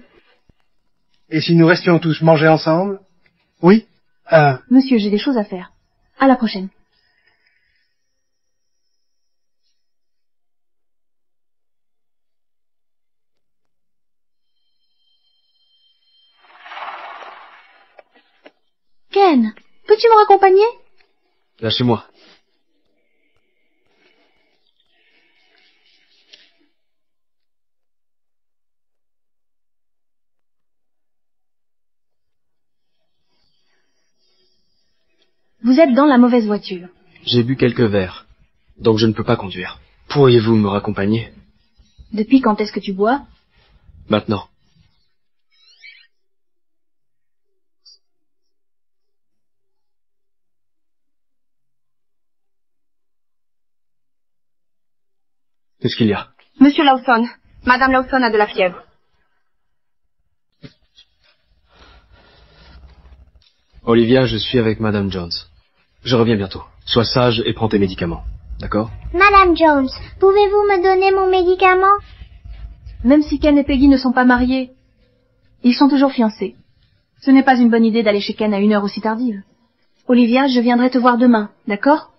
Et si nous restions tous manger ensemble? Oui? Monsieur, j'ai des choses à faire. À la prochaine. Ken, peux-tu me raccompagner? Lâchez-moi. Vous êtes dans la mauvaise voiture. J'ai bu quelques verres, donc je ne peux pas conduire. Pourriez-vous me raccompagner? Depuis quand est-ce que tu bois? Maintenant. Qu'est-ce qu'il y a? Monsieur Lawson, Madame Lawson a de la fièvre. Olivia, je suis avec Madame Jones. Je reviens bientôt. Sois sage et prends tes médicaments. D'accord? Madame Jones, pouvez-vous me donner mon médicament? Même si Ken et Peggy ne sont pas mariés, ils sont toujours fiancés. Ce n'est pas une bonne idée d'aller chez Ken à une heure aussi tardive. Olivia, je viendrai te voir demain, d'accord?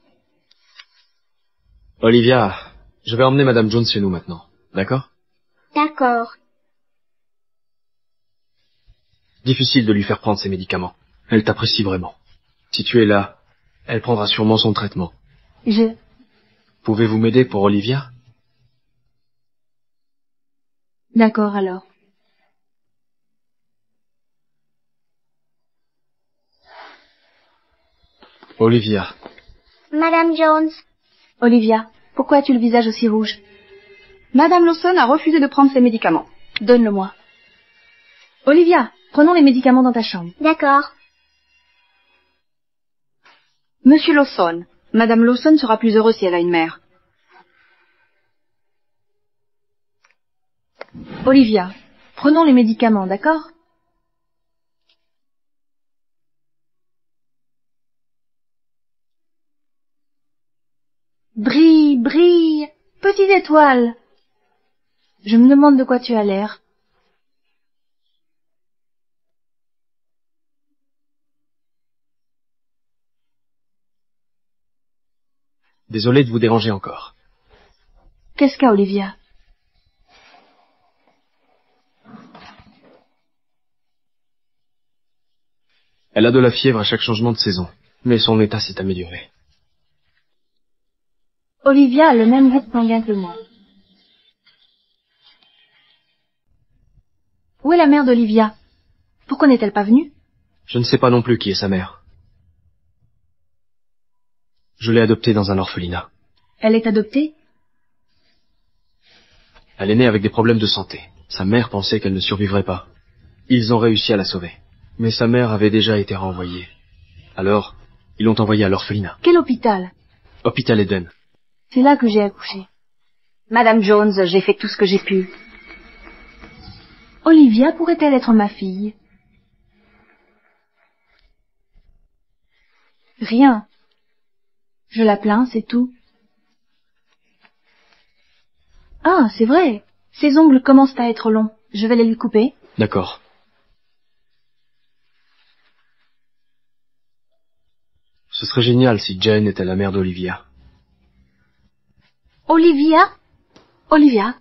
Olivia, je vais emmener Madame Jones chez nous maintenant. D'accord? D'accord. Difficile de lui faire prendre ses médicaments. Elle t'apprécie vraiment. Si tu es là, elle prendra sûrement son traitement. Pouvez-vous m'aider pour Olivia? D'accord, alors. Olivia. Madame Jones. Olivia, pourquoi as-tu le visage aussi rouge? Madame Lawson a refusé de prendre ses médicaments. Donne-le-moi. Olivia, prenons les médicaments dans ta chambre. D'accord. Monsieur Lawson, Madame Lawson sera plus heureuse si elle a une mère. Olivia, prenons les médicaments, d'accord? Brille, brille, petite étoile. Je me demande de quoi tu as l'air. Désolé de vous déranger encore. Qu'est-ce qu'a Olivia? Elle a de la fièvre à chaque changement de saison, mais son état s'est amélioré. Olivia a le même groupe sanguin que moi. Où est la mère d'Olivia? Pourquoi n'est-elle pas venue? Je ne sais pas non plus qui est sa mère. Je l'ai adoptée dans un orphelinat. Elle est adoptée? Elle est née avec des problèmes de santé. Sa mère pensait qu'elle ne survivrait pas. Ils ont réussi à la sauver. Mais sa mère avait déjà été renvoyée. Alors, ils l'ont envoyée à l'orphelinat. Quel hôpital? Hôpital Eden. C'est là que j'ai accouché. Madame Jones, j'ai fait tout ce que j'ai pu. Olivia pourrait-elle être ma fille? Rien. Je la plains, c'est tout. Ah, c'est vrai. Ses ongles commencent à être longs. Je vais les lui couper. D'accord. Ce serait génial si Jane était la mère d'Olivia. Olivia? Olivia?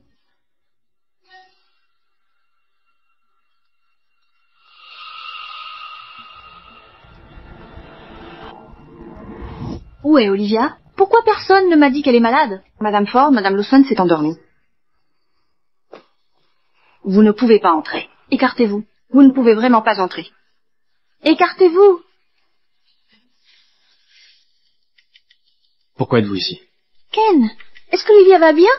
Où est Olivia? Pourquoi personne ne m'a dit qu'elle est malade? Madame Ford, Madame Lawson s'est endormie. Vous ne pouvez pas entrer. Écartez-vous. Vous ne pouvez vraiment pas entrer. Écartez-vous. Pourquoi êtes-vous ici? Ken, est-ce qu'Olivia va bien?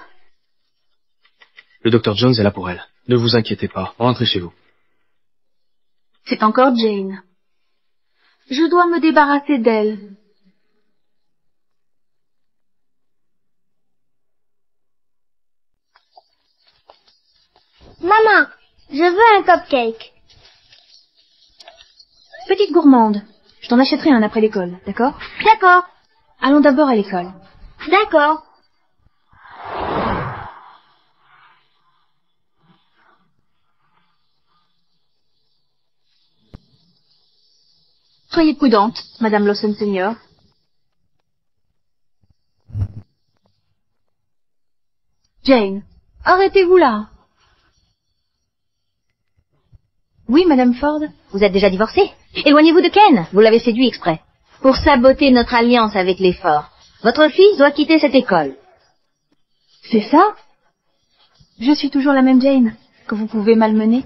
Le docteur Jones est là pour elle. Ne vous inquiétez pas. Rentrez chez vous. C'est encore Jane. Je dois me débarrasser d'elle. Maman, je veux un cupcake. Petite gourmande, je t'en achèterai un après l'école, d'accord? D'accord. Allons d'abord à l'école. D'accord. Soyez prudente, Madame Lawson Senior. Jane, arrêtez-vous là. Oui, Madame Ford. Vous êtes déjà divorcée? Éloignez-vous de Ken. Vous l'avez séduit exprès. Pour saboter notre alliance avec les forts. Votre fils doit quitter cette école. C'est ça? Je suis toujours la même Jane, que vous pouvez malmener.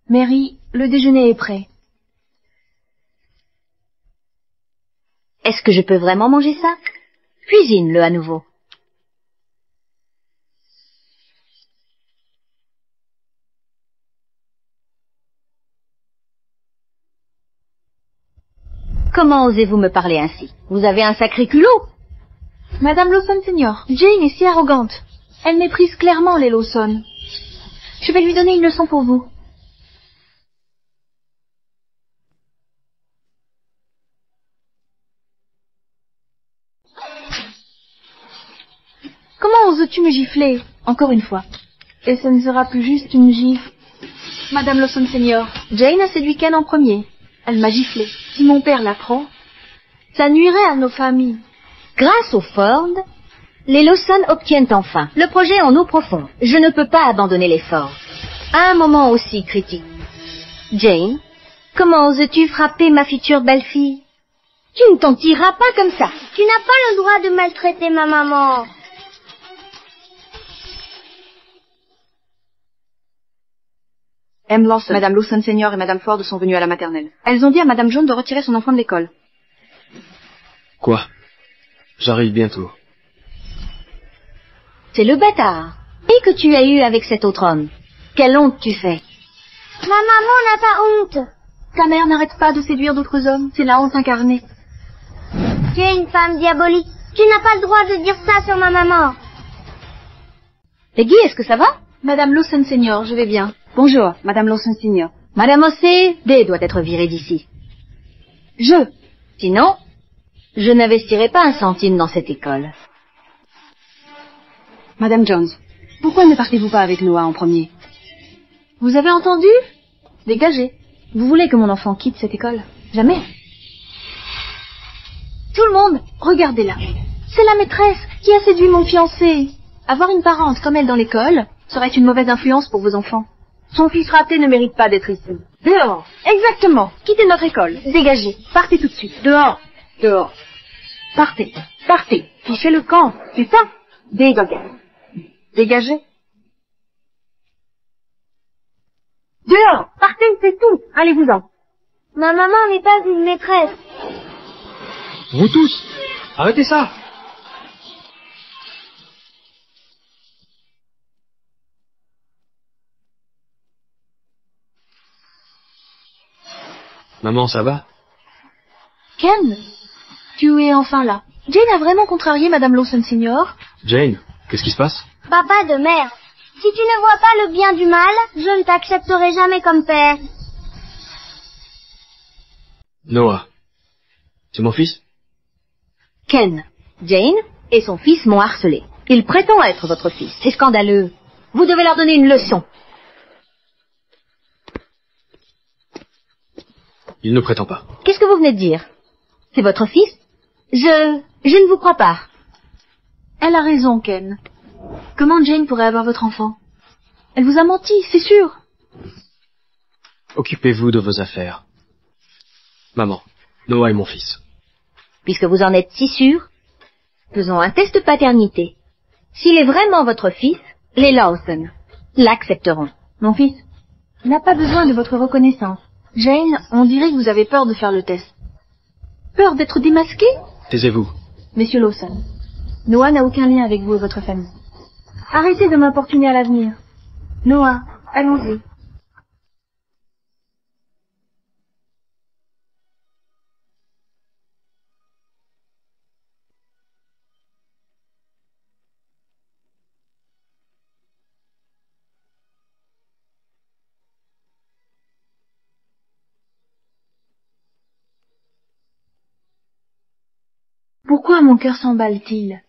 Mary, le déjeuner est prêt. Est-ce que je peux vraiment manger ça? Cuisine-le à nouveau. Comment osez-vous me parler ainsi? Vous avez un sacré culot. Madame Lawson Senior, Jane est si arrogante. Elle méprise clairement les Lawson. Je vais lui donner une leçon pour vous. Comment oses-tu me gifler? Encore une fois. Et ce ne sera plus juste une gifle. Madame Lawson Senior, Jane a séduit Ken en premier. Elle m'a giflé. Si mon père l'apprend, ça nuirait à nos familles. Grâce aux Ford, les Lawson obtiennent enfin le projet en eau profonde. Je ne peux pas abandonner l'effort. À un moment aussi critique. Jane, comment oses-tu frapper ma future belle-fille? Tu ne t'en tireras pas comme ça. Tu n'as pas le droit de maltraiter ma maman. M. Lawson, Madame Lawson Senior et Madame Ford sont venues à la maternelle. Elles ont dit à Madame Jones de retirer son enfant de l'école. Quoi? J'arrive bientôt. C'est le bâtard. Et que tu as eu avec cet autre homme. Quelle honte tu fais. Ma maman n'a pas honte. Ta mère n'arrête pas de séduire d'autres hommes. C'est la honte incarnée. Tu es une femme diabolique. Tu n'as pas le droit de dire ça sur ma maman. Peggy, est-ce que ça va? Madame Lawson Senior, je vais bien. Bonjour, Madame Lawson Senior. Madame O'Cday doit être virée d'ici. Sinon, je n'investirai pas un centime dans cette école. Madame Jones, pourquoi ne partez-vous pas avec Noah en premier? Vous avez entendu? Dégagez. Vous voulez que mon enfant quitte cette école? Jamais. Tout le monde, regardez-la. C'est la maîtresse qui a séduit mon fiancé. Avoir une parente comme elle dans l'école serait une mauvaise influence pour vos enfants. Son fils raté ne mérite pas d'être ici. Dehors. Exactement. Quittez notre école. Dégagez. Partez tout de suite. Dehors. Dehors. Partez. Partez. Fichez le camp. C'est ça. Dégagez. Dégagez. Dehors. Partez, c'est tout. Allez-vous-en. Ma maman n'est pas une maîtresse. Vous tous, arrêtez ça! Maman, ça va? Ken, tu es enfin là. Jane a vraiment contrarié Madame Lawson Senior. Jane, qu'est-ce qui se passe? Papa de merde. Si tu ne vois pas le bien du mal, je ne t'accepterai jamais comme père. Noah, c'est mon fils? Ken, Jane et son fils m'ont harcelé. Il prétend être votre fils. C'est scandaleux. Vous devez leur donner une leçon. Il ne prétend pas. Qu'est-ce que vous venez de dire? C'est votre fils? Je ne vous crois pas. Elle a raison, Ken. Comment Jane pourrait avoir votre enfant? Elle vous a menti, c'est sûr. Occupez-vous de vos affaires. Maman, Noah est mon fils. Puisque vous en êtes si sûr, faisons un test de paternité. S'il est vraiment votre fils, les Lawson l'accepteront. Mon fils n'a pas besoin de votre reconnaissance. Jane, on dirait que vous avez peur de faire le test. Peur d'être démasqué? Taisez-vous. Monsieur Lawson, Noah n'a aucun lien avec vous et votre famille. Arrêtez de m'importuner à l'avenir. Noah, allons-y. Pourquoi mon cœur s'emballe-t-il?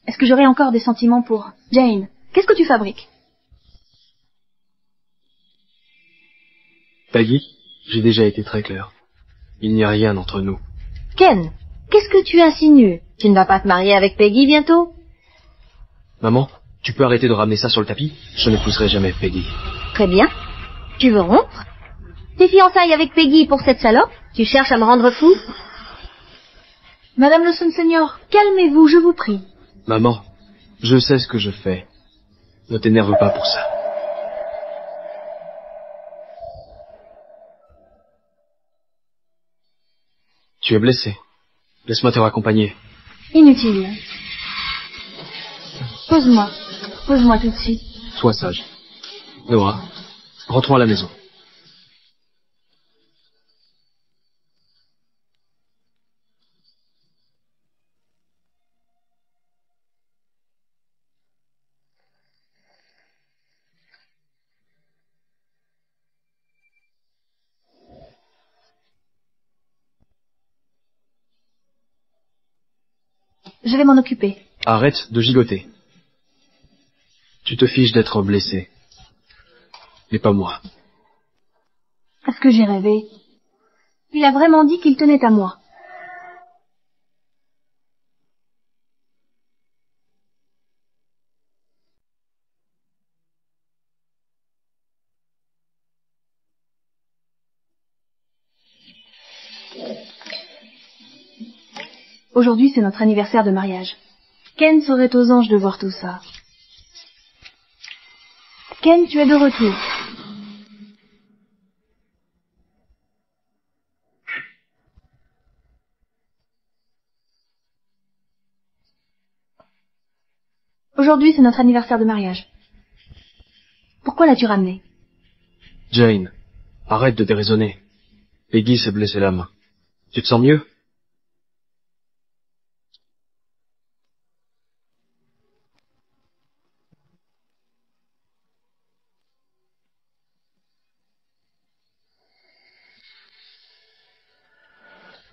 Est-ce que j'aurai encore des sentiments pour Jane? Qu'est-ce que tu fabriques? Peggy, j'ai déjà été très clair. Il n'y a rien entre nous. Ken, qu'est-ce que tu insinues? Tu ne vas pas te marier avec Peggy bientôt? Maman, tu peux arrêter de ramener ça sur le tapis? Je n'épouserai jamais Peggy. Très bien. Tu veux rompre? Tes fiançailles avec Peggy pour cette salope? Tu cherches à me rendre fou? Madame Lawson Senior, calmez-vous, je vous prie. Maman, je sais ce que je fais. Ne t'énerve pas pour ça. Tu es blessé. Laisse-moi te raccompagner. Inutile. Pose-moi. Pose-moi tout de suite. Sois sage. Noah, rentrons à la maison. Je vais m'en occuper. Arrête de gigoter. Tu te fiches d'être blessé. Mais pas moi. Est-ce que j'ai rêvé? Il a vraiment dit qu'il tenait à moi. Aujourd'hui, c'est notre anniversaire de mariage. Ken serait aux anges de voir tout ça. Ken, tu es de retour. Aujourd'hui, c'est notre anniversaire de mariage. Pourquoi l'as-tu ramené? Jane, arrête de déraisonner. Peggy s'est blessé la main. Tu te sens mieux?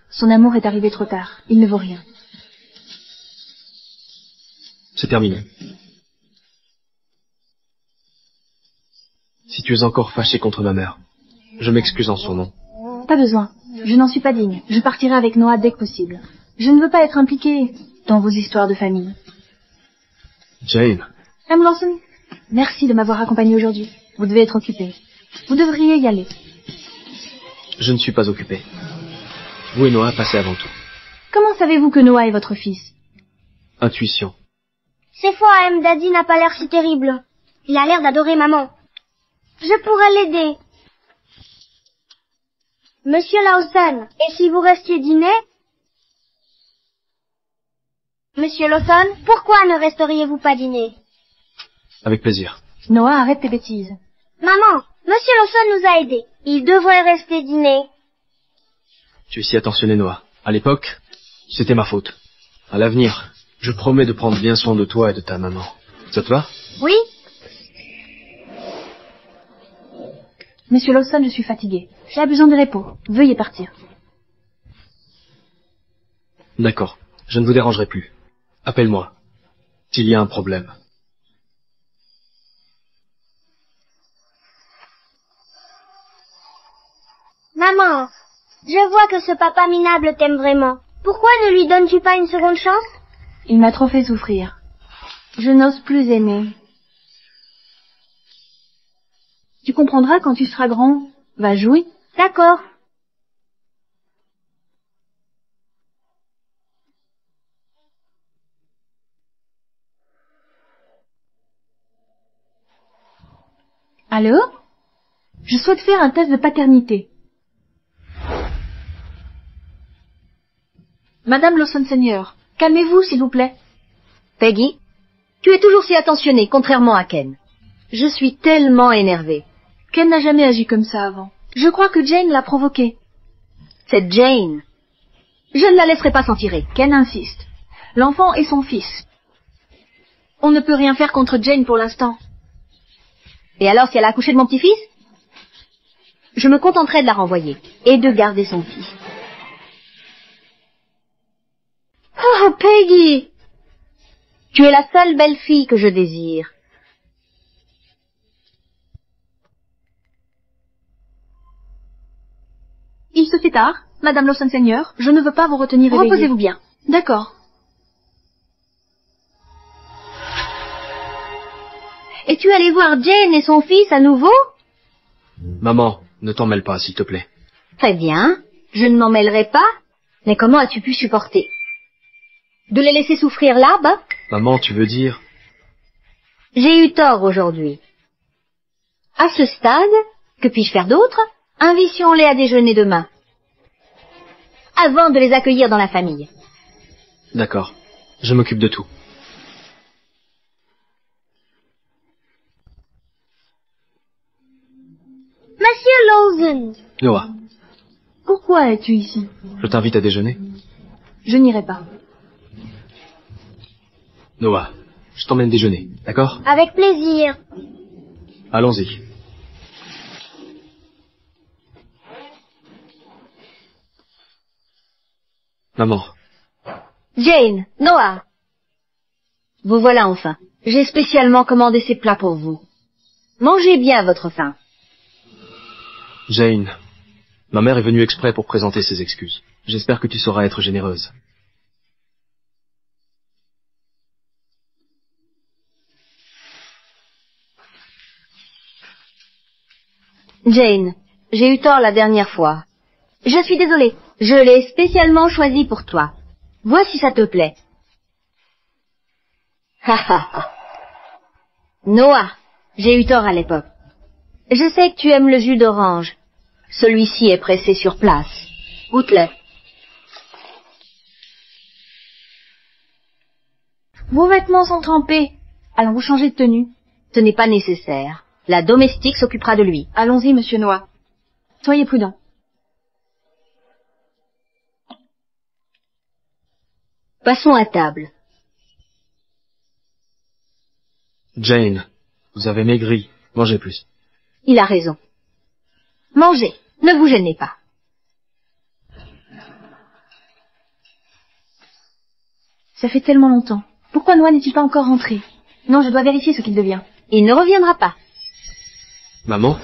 Son amour est arrivé trop tard. Il ne vaut rien. C'est terminé. Si tu es encore fâché contre ma mère, je m'excuse en son nom. Pas besoin. Je n'en suis pas digne. Je partirai avec Noah dès que possible. Je ne veux pas être impliquée dans vos histoires de famille. Jane. M. Lawson, merci de m'avoir accompagnée aujourd'hui. Vous devez être occupée. Vous devriez y aller. Je ne suis pas occupé. Vous et Noah passez avant tout. Comment savez-vous que Noah est votre fils? Intuition. C'est faux, M. Daddy n'a pas l'air si terrible. Il a l'air d'adorer maman. Je pourrais l'aider. Monsieur Lawson, et si vous restiez dîner? Monsieur Lawson, pourquoi ne resteriez-vous pas dîner? Avec plaisir. Noah, arrête tes bêtises. Maman, Monsieur Lawson nous a aidés. Il devrait rester dîner. Tu es si attentionné, Noah. À l'époque, c'était ma faute. À l'avenir, je promets de prendre bien soin de toi et de ta maman. Ça te va? Oui? Monsieur Lawson, je suis fatiguée. J'ai besoin de repos. Veuillez partir. D'accord. Je ne vous dérangerai plus. Appelle-moi s'il y a un problème. Maman, je vois que ce papa minable t'aime vraiment. Pourquoi ne lui donnes-tu pas une seconde chance? Il m'a trop fait souffrir. Je n'ose plus aimer. Tu comprendras quand tu seras grand. Va jouer. D'accord. Allô? Je souhaite faire un test de paternité. Madame Lawson Senior, calmez-vous, s'il vous plaît. Peggy, tu es toujours si attentionnée, contrairement à Ken. Je suis tellement énervée. Ken n'a jamais agi comme ça avant. Je crois que Jane l'a provoqué. C'est Jane. Je ne la laisserai pas s'en tirer. Ken insiste. L'enfant est son fils. On ne peut rien faire contre Jane pour l'instant. Et alors, si elle a accouché de mon petit-fils? Je me contenterai de la renvoyer et de garder son fils. Oh, Peggy! Tu es la seule belle fille que je désire. Il se fait tard, Madame Lawson Senior. Je ne veux pas vous retenir éveillée. Reposez-vous bien. D'accord. Es-tu allé voir Jane et son fils à nouveau? Maman, ne t'en mêle pas, s'il te plaît. Très bien, je ne m'en mêlerai pas. Mais comment as-tu pu supporter? De les laisser souffrir là-bas? Maman, tu veux dire? J'ai eu tort aujourd'hui. À ce stade, que puis-je faire d'autre? Invitions-les à déjeuner demain, avant de les accueillir dans la famille. D'accord, je m'occupe de tout. Monsieur Lawson. Noah, Pourquoi es-tu ici? je t'invite à déjeuner. Je n'irai pas. Noah, je t'emmène déjeuner, d'accord? Avec plaisir. Allons-y. Maman, Jane, Noah. Vous voilà enfin. J'ai spécialement commandé ces plats pour vous. Mangez bien votre faim. Jane, ma mère est venue exprès pour présenter ses excuses. J'espère que tu sauras être généreuse. Jane, j'ai eu tort la dernière fois. Je suis désolée. Je l'ai spécialement choisi pour toi. Vois si ça te plaît. Ha ha ha. Noah, j'ai eu tort à l'époque. Je sais que tu aimes le jus d'orange. Celui-ci est pressé sur place. Goûte-le. Vos vêtements sont trempés. Allons vous changer de tenue. Ce n'est pas nécessaire. La domestique s'occupera de lui. Allons-y, monsieur Noah. Soyez prudent. Passons à table. Jane, vous avez maigri. Mangez plus. Il a raison. Mangez, ne vous gênez pas. Ça fait tellement longtemps. Pourquoi Noah n'est-il pas encore rentré? Non, je dois vérifier ce qu'il devient. Il ne reviendra pas. Maman?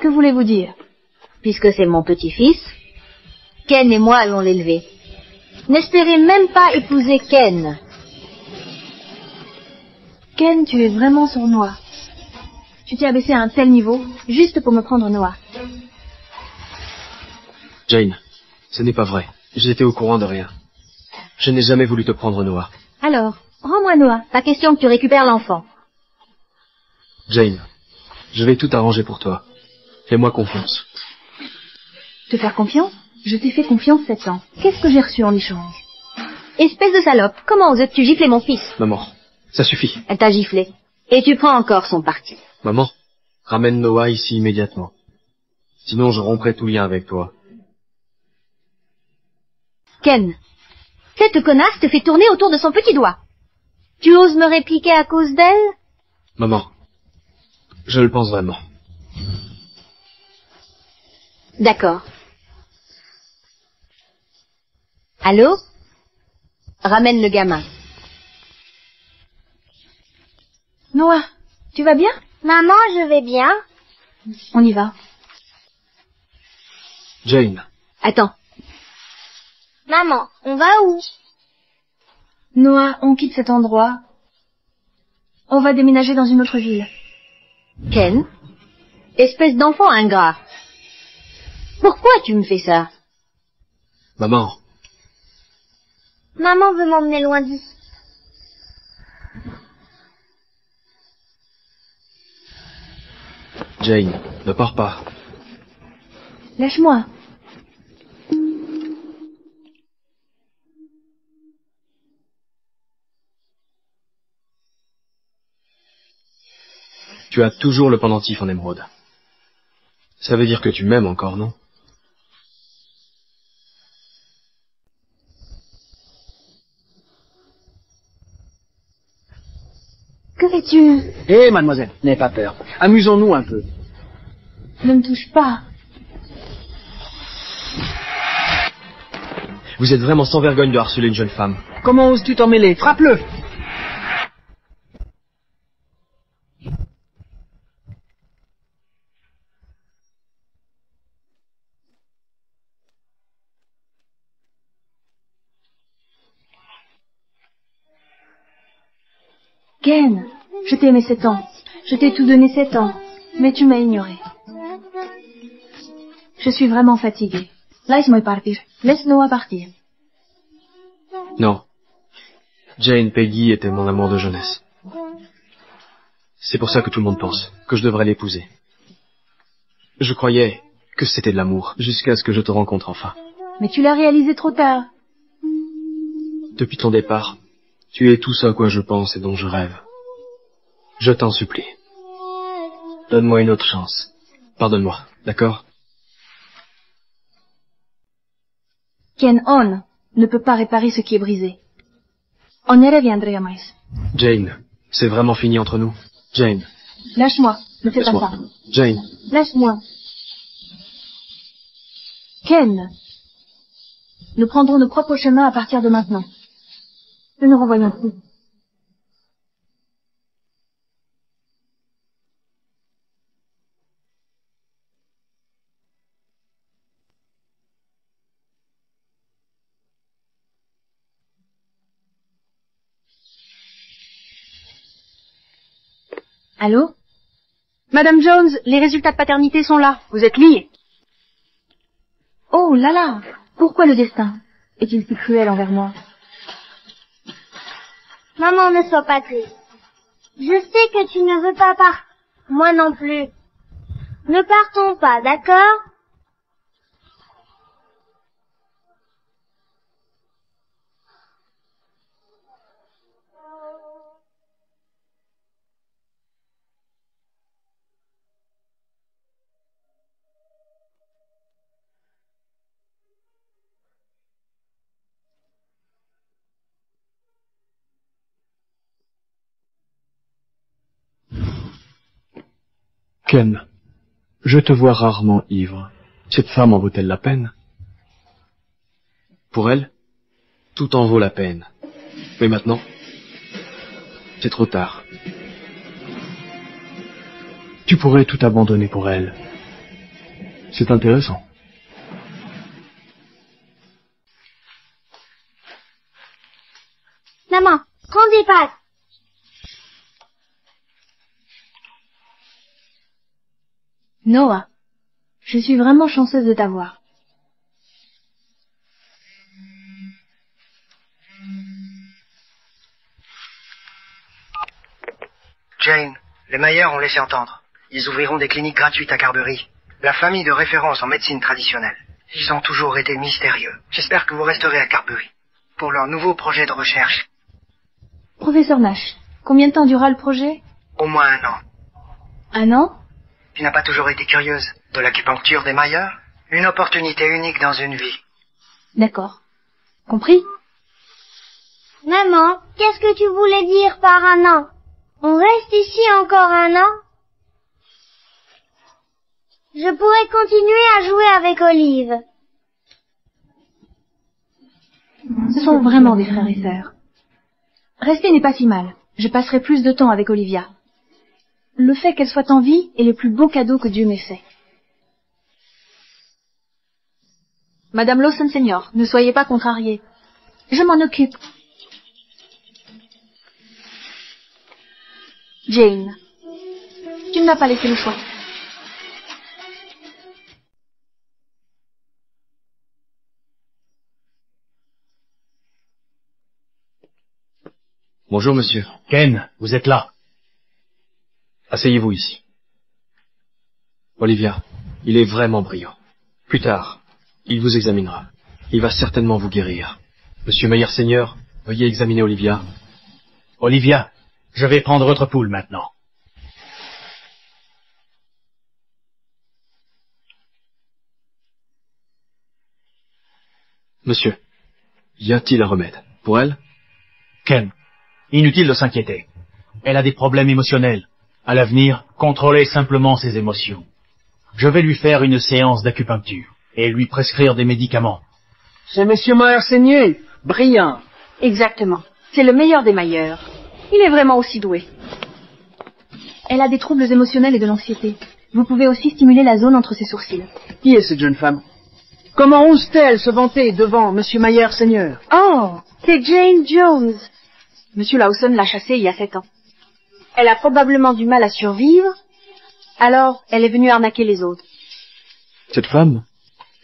Que voulez-vous dire? Puisque c'est mon petit-fils, Ken et moi allons l'élever. N'espérez même pas épouser Ken. Ken, tu es vraiment sournois. Tu t'es abaissé à un tel niveau, juste pour me prendre Noah. Jane, ce n'est pas vrai. J'étais au courant de rien. Je n'ai jamais voulu te prendre Noah. Alors, rends-moi Noah. Pas question que tu récupères l'enfant. Jane, je vais tout arranger pour toi. Fais-moi confiance. Te faire confiance? Je t'ai fait confiance 7 ans. Qu'est-ce que j'ai reçu en échange? Espèce de salope, comment oses-tu gifler mon fils? Maman, ça suffit. Elle t'a giflé. Et tu prends encore son parti. Maman, ramène Noah ici immédiatement. Sinon je romprai tout lien avec toi. Ken, cette connasse te fait tourner autour de son petit doigt. Tu oses me répliquer à cause d'elle? Maman, je le pense vraiment. D'accord. Allô? Ramène le gamin. Noah, tu vas bien? Maman, je vais bien. On y va. Jane. Attends. Maman, on va où? Noah, on quitte cet endroit. On va déménager dans une autre ville. Ken, espèce d'enfant ingrat. Pourquoi tu me fais ça? Maman. Maman veut m'emmener loin d'ici. Jane, ne pars pas. Lâche-moi. Tu as toujours le pendentif en émeraude. Ça veut dire que tu m'aimes encore, non? Que fais-tu? Eh, mademoiselle, n'ayez pas peur. Amusons-nous un peu. Ne me touche pas. Vous êtes vraiment sans vergogne de harceler une jeune femme. Comment oses-tu t'en mêler? Frappe-le! Ken, je t'ai aimé 7 ans. Je t'ai tout donné 7 ans. Mais tu m'as ignoré. Je suis vraiment fatiguée. Laisse-moi partir. Laisse Noah partir. Non. Jane Peggy était mon amour de jeunesse. C'est pour ça que tout le monde pense que je devrais l'épouser. Je croyais que c'était de l'amour, jusqu'à ce que je te rencontre enfin. Mais tu l'as réalisé trop tard. Depuis ton départ, tu es tout ce à quoi je pense et dont je rêve. Je t'en supplie. Donne-moi une autre chance. Pardonne-moi, d'accord? Ken On ne peut pas réparer ce qui est brisé. On ne reviendra jamais. Jane, c'est vraiment fini entre nous. Jane. Lâche-moi, ne fais pas Laisse-moi. ça. Jane. Lâche-moi. Ken, nous prendrons nos propres chemins à partir de maintenant. Nous nous revoyons plus. Allô? Madame Jones, les résultats de paternité sont là. Vous êtes liés. Oh là là! Pourquoi le destin est-il si cruel envers moi? Maman, ne sois pas triste. Je sais que tu ne veux pas partir. Moi non plus. Ne partons pas, d'accord? Ken, je te vois rarement ivre. Cette femme en vaut-elle la peine? Pour elle, tout en vaut la peine. Mais maintenant, c'est trop tard. Tu pourrais tout abandonner pour elle. C'est intéressant. Maman, prends des pâtes. Noah, je suis vraiment chanceuse de t'avoir. Jane, les Mayer ont laissé entendre. Ils ouvriront des cliniques gratuites à Carberry. La famille de référence en médecine traditionnelle. Ils ont toujours été mystérieux. J'espère que vous resterez à Carberry pour leur nouveau projet de recherche. Professeur Nash, combien de temps durera le projet? Au moins 1 an. 1 an? Tu n'as pas toujours été curieuse de l'acupuncture des Mayer? Une opportunité unique dans une vie. D'accord. Compris? Maman, qu'est-ce que tu voulais dire par 1 an? On reste ici encore 1 an? Je pourrais continuer à jouer avec Olive. Ce sont vraiment des frères et sœurs. Rester n'est pas si mal. Je passerai plus de temps avec Olivia. Le fait qu'elle soit en vie est le plus beau cadeau que Dieu m'ait fait. Madame Lawson Senior, ne soyez pas contrariée. Je m'en occupe. Jane, tu ne m'as pas laissé le choix. Bonjour, monsieur. Ken, vous êtes là. Asseyez-vous ici. Olivia, il est vraiment brillant. Plus tard, il vous examinera. Il va certainement vous guérir. Monsieur Mayer Senior, veuillez examiner Olivia. Olivia, je vais prendre votre pouls maintenant. Monsieur, y a-t-il un remède pour elle? Ken, inutile de s'inquiéter. Elle a des problèmes émotionnels. À l'avenir, contrôlez simplement ses émotions. Je vais lui faire une séance d'acupuncture et lui prescrire des médicaments. C'est Monsieur Mayer Senior, brillant. Exactement. C'est le meilleur des Mayer. Il est vraiment aussi doué. Elle a des troubles émotionnels et de l'anxiété. Vous pouvez aussi stimuler la zone entre ses sourcils. Qui est cette jeune femme? Comment ose-t-elle se vanter devant Monsieur Mayer Senior? Oh, c'est Jane Jones. Monsieur Lawson l'a chassée il y a 7 ans. Elle a probablement du mal à survivre, alors elle est venue arnaquer les autres. Cette femme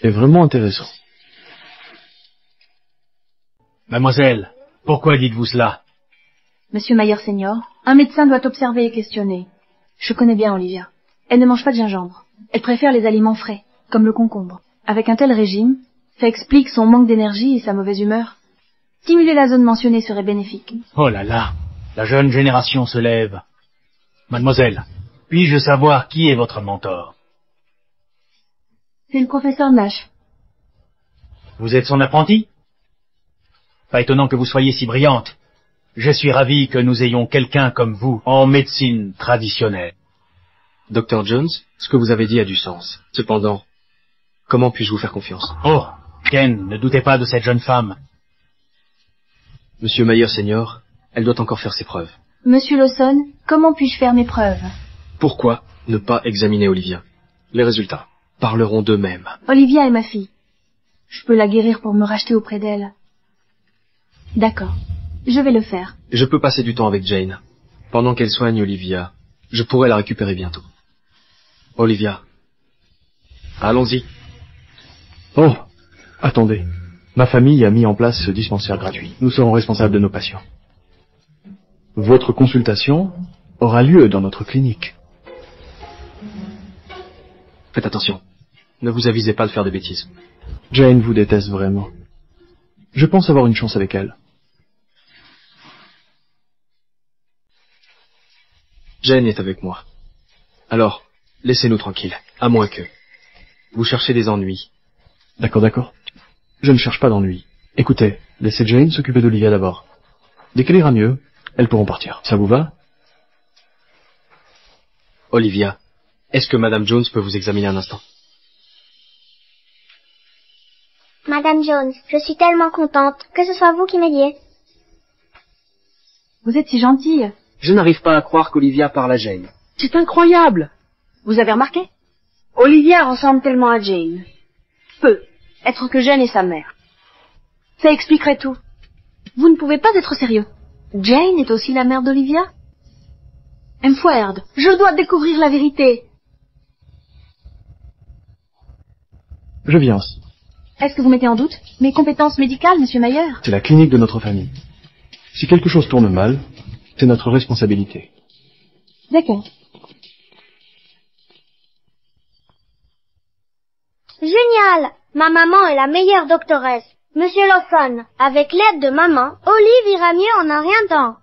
est vraiment intéressante. Mademoiselle, pourquoi dites-vous cela? Monsieur Mayer Senior, un médecin doit observer et questionner. Je connais bien Olivia. Elle ne mange pas de gingembre. Elle préfère les aliments frais, comme le concombre. Avec un tel régime, ça explique son manque d'énergie et sa mauvaise humeur. Stimuler la zone mentionnée serait bénéfique. Oh là là, la jeune génération se lève. Mademoiselle, puis-je savoir qui est votre mentor? C'est le professeur Nash. Vous êtes son apprenti? Pas étonnant que vous soyez si brillante. Je suis ravi que nous ayons quelqu'un comme vous en médecine traditionnelle. Dr. Jones, ce que vous avez dit a du sens. Cependant, comment puis-je vous faire confiance? Oh, Ken, ne doutez pas de cette jeune femme. Monsieur Mayer senior, elle doit encore faire ses preuves. Monsieur Lawson, comment puis-je faire mes preuves? Pourquoi ne pas examiner Olivia? Les résultats parleront d'eux-mêmes. Olivia est ma fille. Je peux la guérir pour me racheter auprès d'elle. D'accord, je vais le faire. Je peux passer du temps avec Jane. Pendant qu'elle soigne Olivia, je pourrai la récupérer bientôt. Olivia, allons-y. Oh, attendez. Ma famille a mis en place ce dispensaire gratuit. Nous serons responsables de nos patients. Votre consultation aura lieu dans notre clinique. Faites attention. Ne vous avisez pas de faire des bêtises. Jane vous déteste vraiment. Je pense avoir une chance avec elle. Jane est avec moi. Alors, laissez-nous tranquilles, à moins que vous cherchez des ennuis. D'accord. Je ne cherche pas d'ennui. Écoutez, laissez Jane s'occuper d'Olivia d'abord. Dès qu'elle ira mieux, elles pourront partir. Ça vous va? Olivia, est-ce que Madame Jones peut vous examiner un instant? Madame Jones, je suis tellement contente que ce soit vous qui m'aidiez. Vous êtes si gentille. Je n'arrive pas à croire qu'Olivia parle à Jane. C'est incroyable. Vous avez remarqué? Olivia ressemble tellement à Jane. Peu. Être que Jane est sa mère. Ça expliquerait tout. Vous ne pouvez pas être sérieux. Jane est aussi la mère d'Olivia? M. Fouerd, je dois découvrir la vérité. Je viens aussi. Est-ce que vous mettez en doute mes compétences médicales, Monsieur Mayer? C'est la clinique de notre famille. Si quelque chose tourne mal, c'est notre responsabilité. D'accord. Génial! Ma maman est la meilleure doctoresse. Monsieur Lawson, avec l'aide de maman, Olive ira mieux en un rien de temps.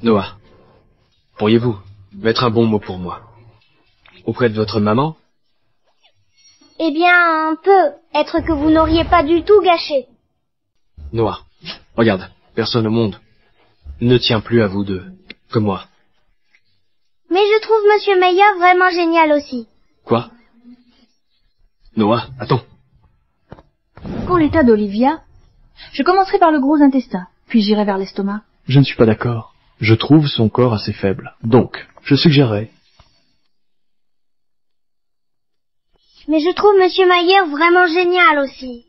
Noah, pourriez-vous mettre un bon mot pour moi auprès de votre maman? Eh bien, un peu. Être que vous n'auriez pas du tout gâché. Noah, regarde, personne au monde ne tient plus à vous deux, que moi. Mais je trouve Monsieur Meyer vraiment génial aussi. Quoi? Noah, attends. Pour l'état d'Olivia, je commencerai par le gros intestin, puis j'irai vers l'estomac. Je ne suis pas d'accord. Je trouve son corps assez faible. Donc, je suggérerais... Mais je trouve Monsieur Meyer vraiment génial aussi.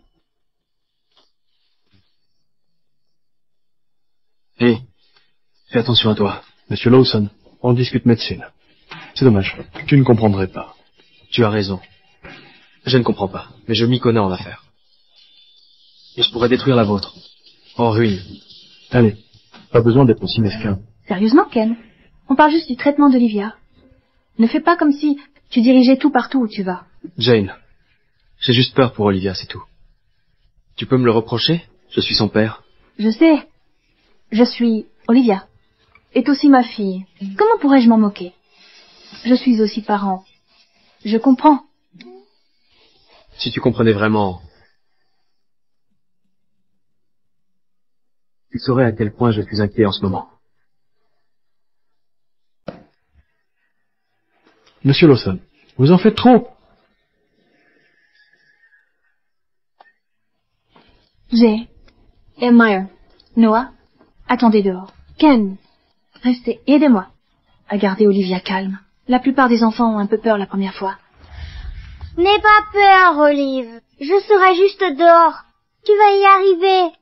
Hé, fais attention à toi. Monsieur Lawson, on discute médecine. C'est dommage. Tu ne comprendrais pas. Tu as raison. Je ne comprends pas, mais je m'y connais en affaires. Et je pourrais détruire la vôtre. En ruine. Allez, pas besoin d'être aussi mesquin. Sérieusement, Ken? On parle juste du traitement d'Olivia. Ne fais pas comme si tu dirigeais tout partout où tu vas. Jane, j'ai juste peur pour Olivia, c'est tout. Tu peux me le reprocher? Je suis son père. Je sais. Je suis Olivia. Est aussi ma fille. Comment pourrais-je m'en moquer? Je suis aussi parent. Je comprends. Si tu comprenais vraiment, tu saurais à quel point je suis inquiet en ce moment. Monsieur Lawson, vous en faites trop. J'ai. Et Meyer. Noah, attendez dehors. Ken, restez, aidez-moi à garder Olivia calme. La plupart des enfants ont un peu peur la première fois. N'aie pas peur, Olive. Je serai juste dehors. Tu vas y arriver.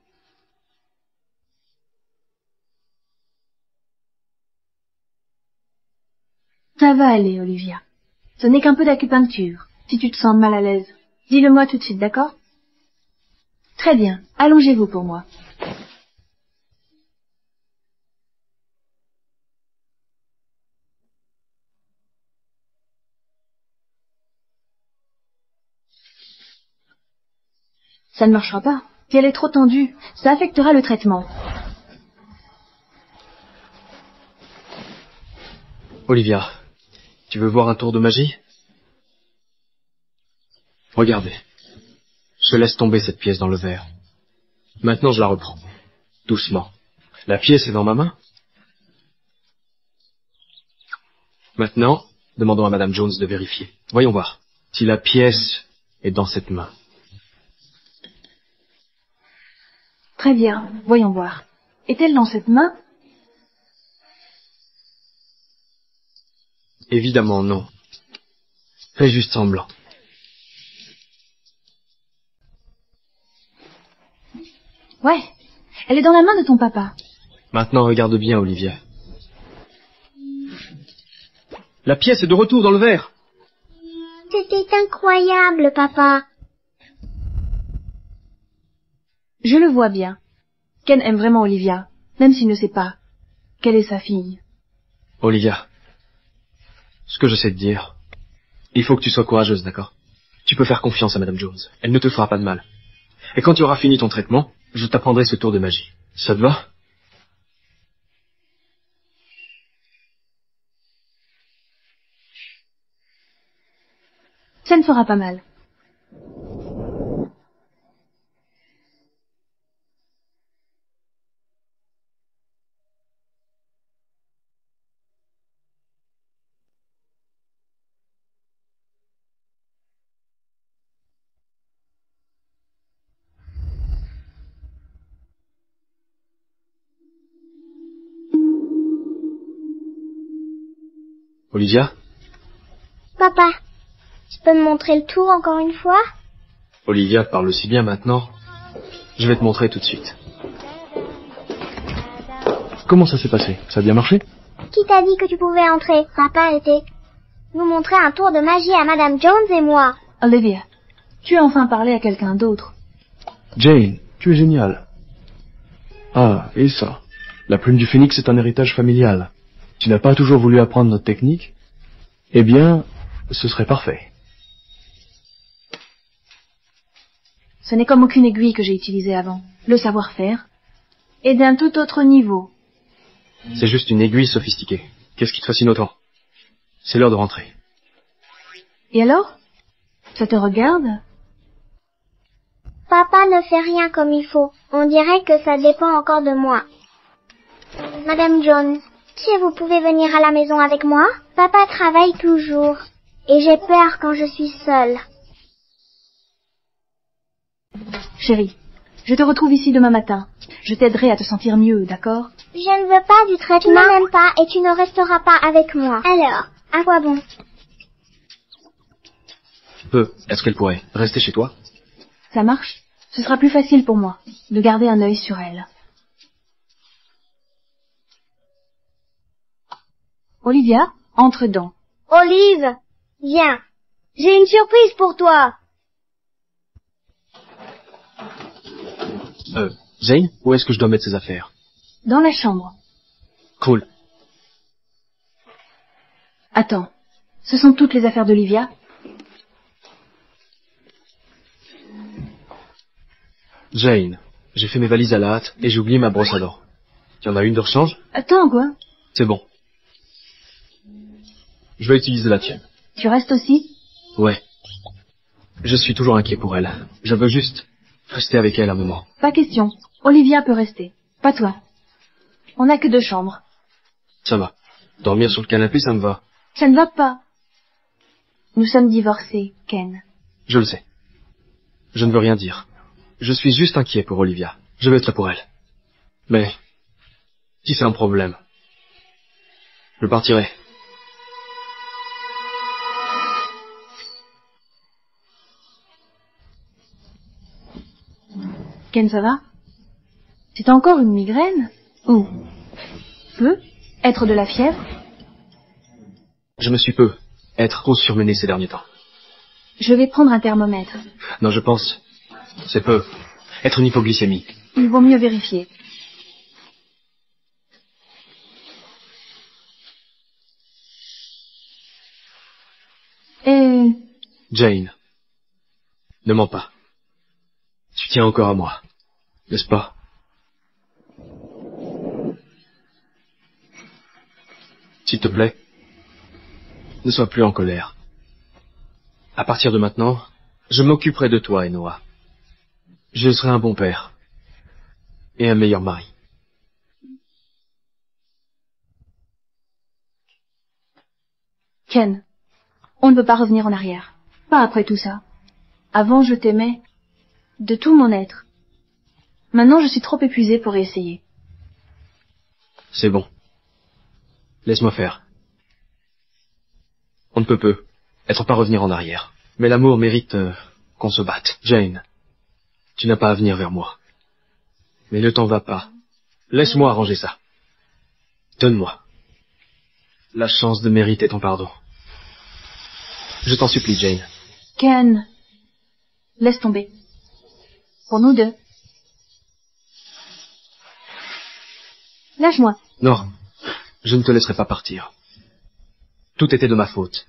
Ça va aller, Olivia. Ce n'est qu'un peu d'acupuncture. Si tu te sens mal à l'aise, dis-le-moi tout de suite, d'accord? Très bien. Allongez-vous pour moi. Ça ne marchera pas. Si elle est trop tendue, ça affectera le traitement. Olivia, tu veux voir un tour de magie? Regardez. Je laisse tomber cette pièce dans le verre. Maintenant, je la reprends. Doucement. La pièce est dans ma main. Maintenant, demandons à Madame Jones de vérifier. Voyons voir si la pièce est dans cette main. Très bien, voyons voir. Est-elle dans cette main? Évidemment non. Fais juste semblant. Ouais, elle est dans la main de ton papa. Maintenant regarde bien, Olivia. La pièce est de retour dans le verre. C'était incroyable, papa. Je le vois bien. Ken aime vraiment Olivia, même s'il ne sait pas qu'elle est sa fille. Olivia, ce que je sais te dire, il faut que tu sois courageuse, d'accord? Tu peux faire confiance à Madame Jones. Elle ne te fera pas de mal. Et quand tu auras fini ton traitement, je t'apprendrai ce tour de magie. Ça te va? Ça ne fera pas mal. Olivia? Papa, tu peux me montrer le tour encore une fois? Olivia parle si bien maintenant. Je vais te montrer tout de suite. Comment ça s'est passé? Ça a bien marché? Qui t'a dit que tu pouvais entrer? Papa était nous montrer un tour de magie à Madame Jones et moi. Olivia, tu as enfin parlé à quelqu'un d'autre. Jane, tu es géniale. Ah, et ça. La plume du phénix est un héritage familial. Tu n'as pas toujours voulu apprendre notre technique? Eh bien, ce serait parfait. Ce n'est comme aucune aiguille que j'ai utilisée avant. Le savoir-faire est d'un tout autre niveau. C'est juste une aiguille sophistiquée. Qu'est-ce qui te fascine autant? C'est l'heure de rentrer. Et alors? Ça te regarde? Papa ne fait rien comme il faut. On dirait que ça dépend encore de moi. Madame Jones, si vous pouvez venir à la maison avec moi? Papa travaille toujours. Et j'ai peur quand je suis seule. Chérie, je te retrouve ici demain matin. Je t'aiderai à te sentir mieux, d'accord? Je ne veux pas du traitement. Tu ne m'aimes pas et tu ne resteras pas avec moi. Alors, à quoi bon? Tu peux. Est-ce qu'elle pourrait rester chez toi? Ça marche? Ce sera plus facile pour moi de garder un œil sur elle. Olivia, entre donc. Olive, viens. J'ai une surprise pour toi. Jane, où est-ce que je dois mettre ces affaires? Dans la chambre. Cool. Attends, ce sont toutes les affaires d'Olivia? Jane, j'ai fait mes valises à la hâte et j'ai oublié ma brosse à dents. Tu en as une de rechange? Attends, quoi? C'est bon. Je vais utiliser la tienne. Tu restes aussi? Ouais. Je suis toujours inquiet pour elle. Je veux juste rester avec elle un moment. Pas question. Olivia peut rester. Pas toi. On n'a que 2 chambres. Ça va. Dormir sur le canapé, ça me va. Ça ne va pas. Nous sommes divorcés, Ken. Je le sais. Je ne veux rien dire. Je suis juste inquiet pour Olivia. Je vais être là pour elle. Mais, si c'est un problème, je partirai. Ken, ça va? C'est encore une migraine? Ou peut être de la fièvre? Je me suis peu être trop surmené ces derniers temps. Je vais prendre un thermomètre. Non, je pense, c'est peu être une hypoglycémie. Il vaut mieux vérifier. Et... Jane, ne mens pas. Tu tiens encore à moi, n'est-ce pas? S'il te plaît, ne sois plus en colère. À partir de maintenant, je m'occuperai de toi, Enoa. Je serai un bon père et un meilleur mari. Ken, on ne peut pas revenir en arrière. Pas après tout ça. Avant, je t'aimais de tout mon être. Maintenant, je suis trop épuisée pour réessayer. C'est bon. Laisse-moi faire. On ne peut être pas revenir en arrière. Mais l'amour mérite qu'on se batte. Jane, tu n'as pas à venir vers moi. Mais ne t'en va pas. Laisse-moi arranger ça. Donne-moi la chance de mériter ton pardon. Je t'en supplie, Jane. Ken, laisse tomber. Pour nous deux. Lâche-moi. Non, je ne te laisserai pas partir. Tout était de ma faute.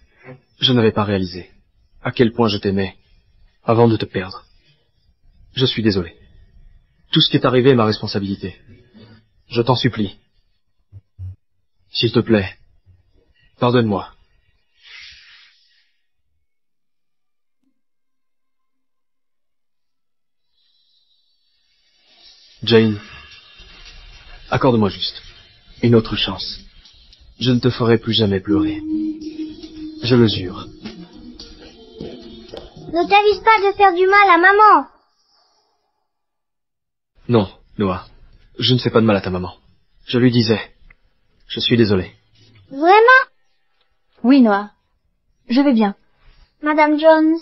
Je n'avais pas réalisé à quel point je t'aimais avant de te perdre. Je suis désolé. Tout ce qui est arrivé est ma responsabilité. Je t'en supplie. S'il te plaît, pardonne-moi. Jane, accorde-moi juste une autre chance. Je ne te ferai plus jamais pleurer. Je le jure. Ne t'avise pas de faire du mal à maman. Non, Noah, je ne fais pas de mal à ta maman. Je lui disais, je suis désolé. Vraiment? Oui, Noah. Je vais bien. Madame Jones,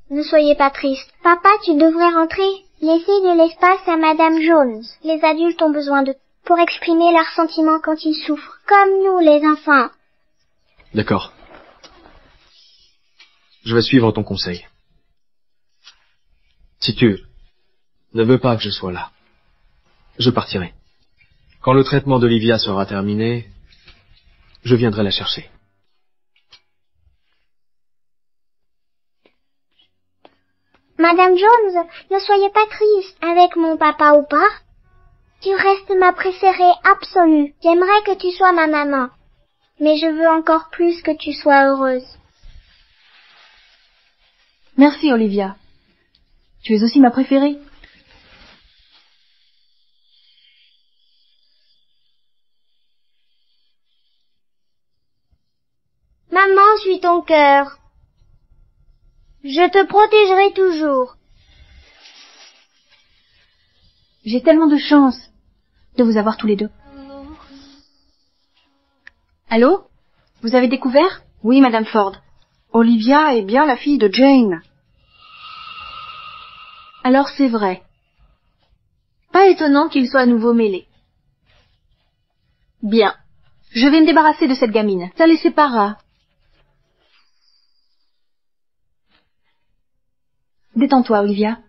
ne soyez pas triste. Papa, tu devrais rentrer. Laissez de l'espace à Madame Jones. Les adultes ont besoin de pour exprimer leurs sentiments quand ils souffrent, comme nous, les enfants. D'accord. Je vais suivre ton conseil. Si tu ne veux pas que je sois là, je partirai. Quand le traitement d'Olivia sera terminé, je viendrai la chercher. Madame Jones, ne soyez pas triste avec mon papa ou pas. Tu restes ma préférée absolue. J'aimerais que tu sois ma maman. Mais je veux encore plus que tu sois heureuse. Merci, Olivia. Tu es aussi ma préférée. Maman, suis ton cœur. Je te protégerai toujours. J'ai tellement de chance de vous avoir tous les deux. Allô? Vous avez découvert? Oui, Madame Ford. Olivia est bien la fille de Jane. Alors c'est vrai. Pas étonnant qu'il soit à nouveau mêlé. Bien. Je vais me débarrasser de cette gamine. Ça les séparera. Détends-toi, Olivia.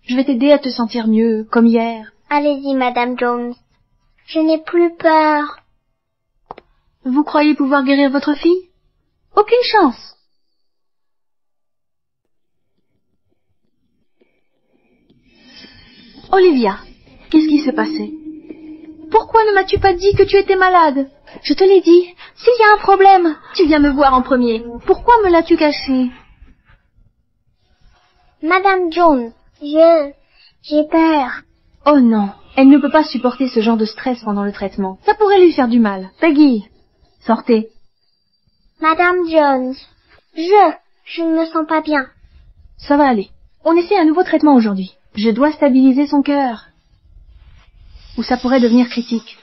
Je vais t'aider à te sentir mieux, comme hier. Allez-y, Madame Jones. Je n'ai plus peur. Vous croyez pouvoir guérir votre fille? Aucune chance. Olivia, qu'est-ce qui s'est passé? Pourquoi ne m'as-tu pas dit que tu étais malade? Je te l'ai dit. S'il y a un problème, tu viens me voir en premier. Pourquoi me l'as-tu caché? Madame Jones, j'ai peur. Oh non, elle ne peut pas supporter ce genre de stress pendant le traitement. Ça pourrait lui faire du mal. Peggy, sortez. Madame Jones, je ne me sens pas bien. Ça va aller. On essaie un nouveau traitement aujourd'hui. Je dois stabiliser son cœur. Ou ça pourrait devenir critique.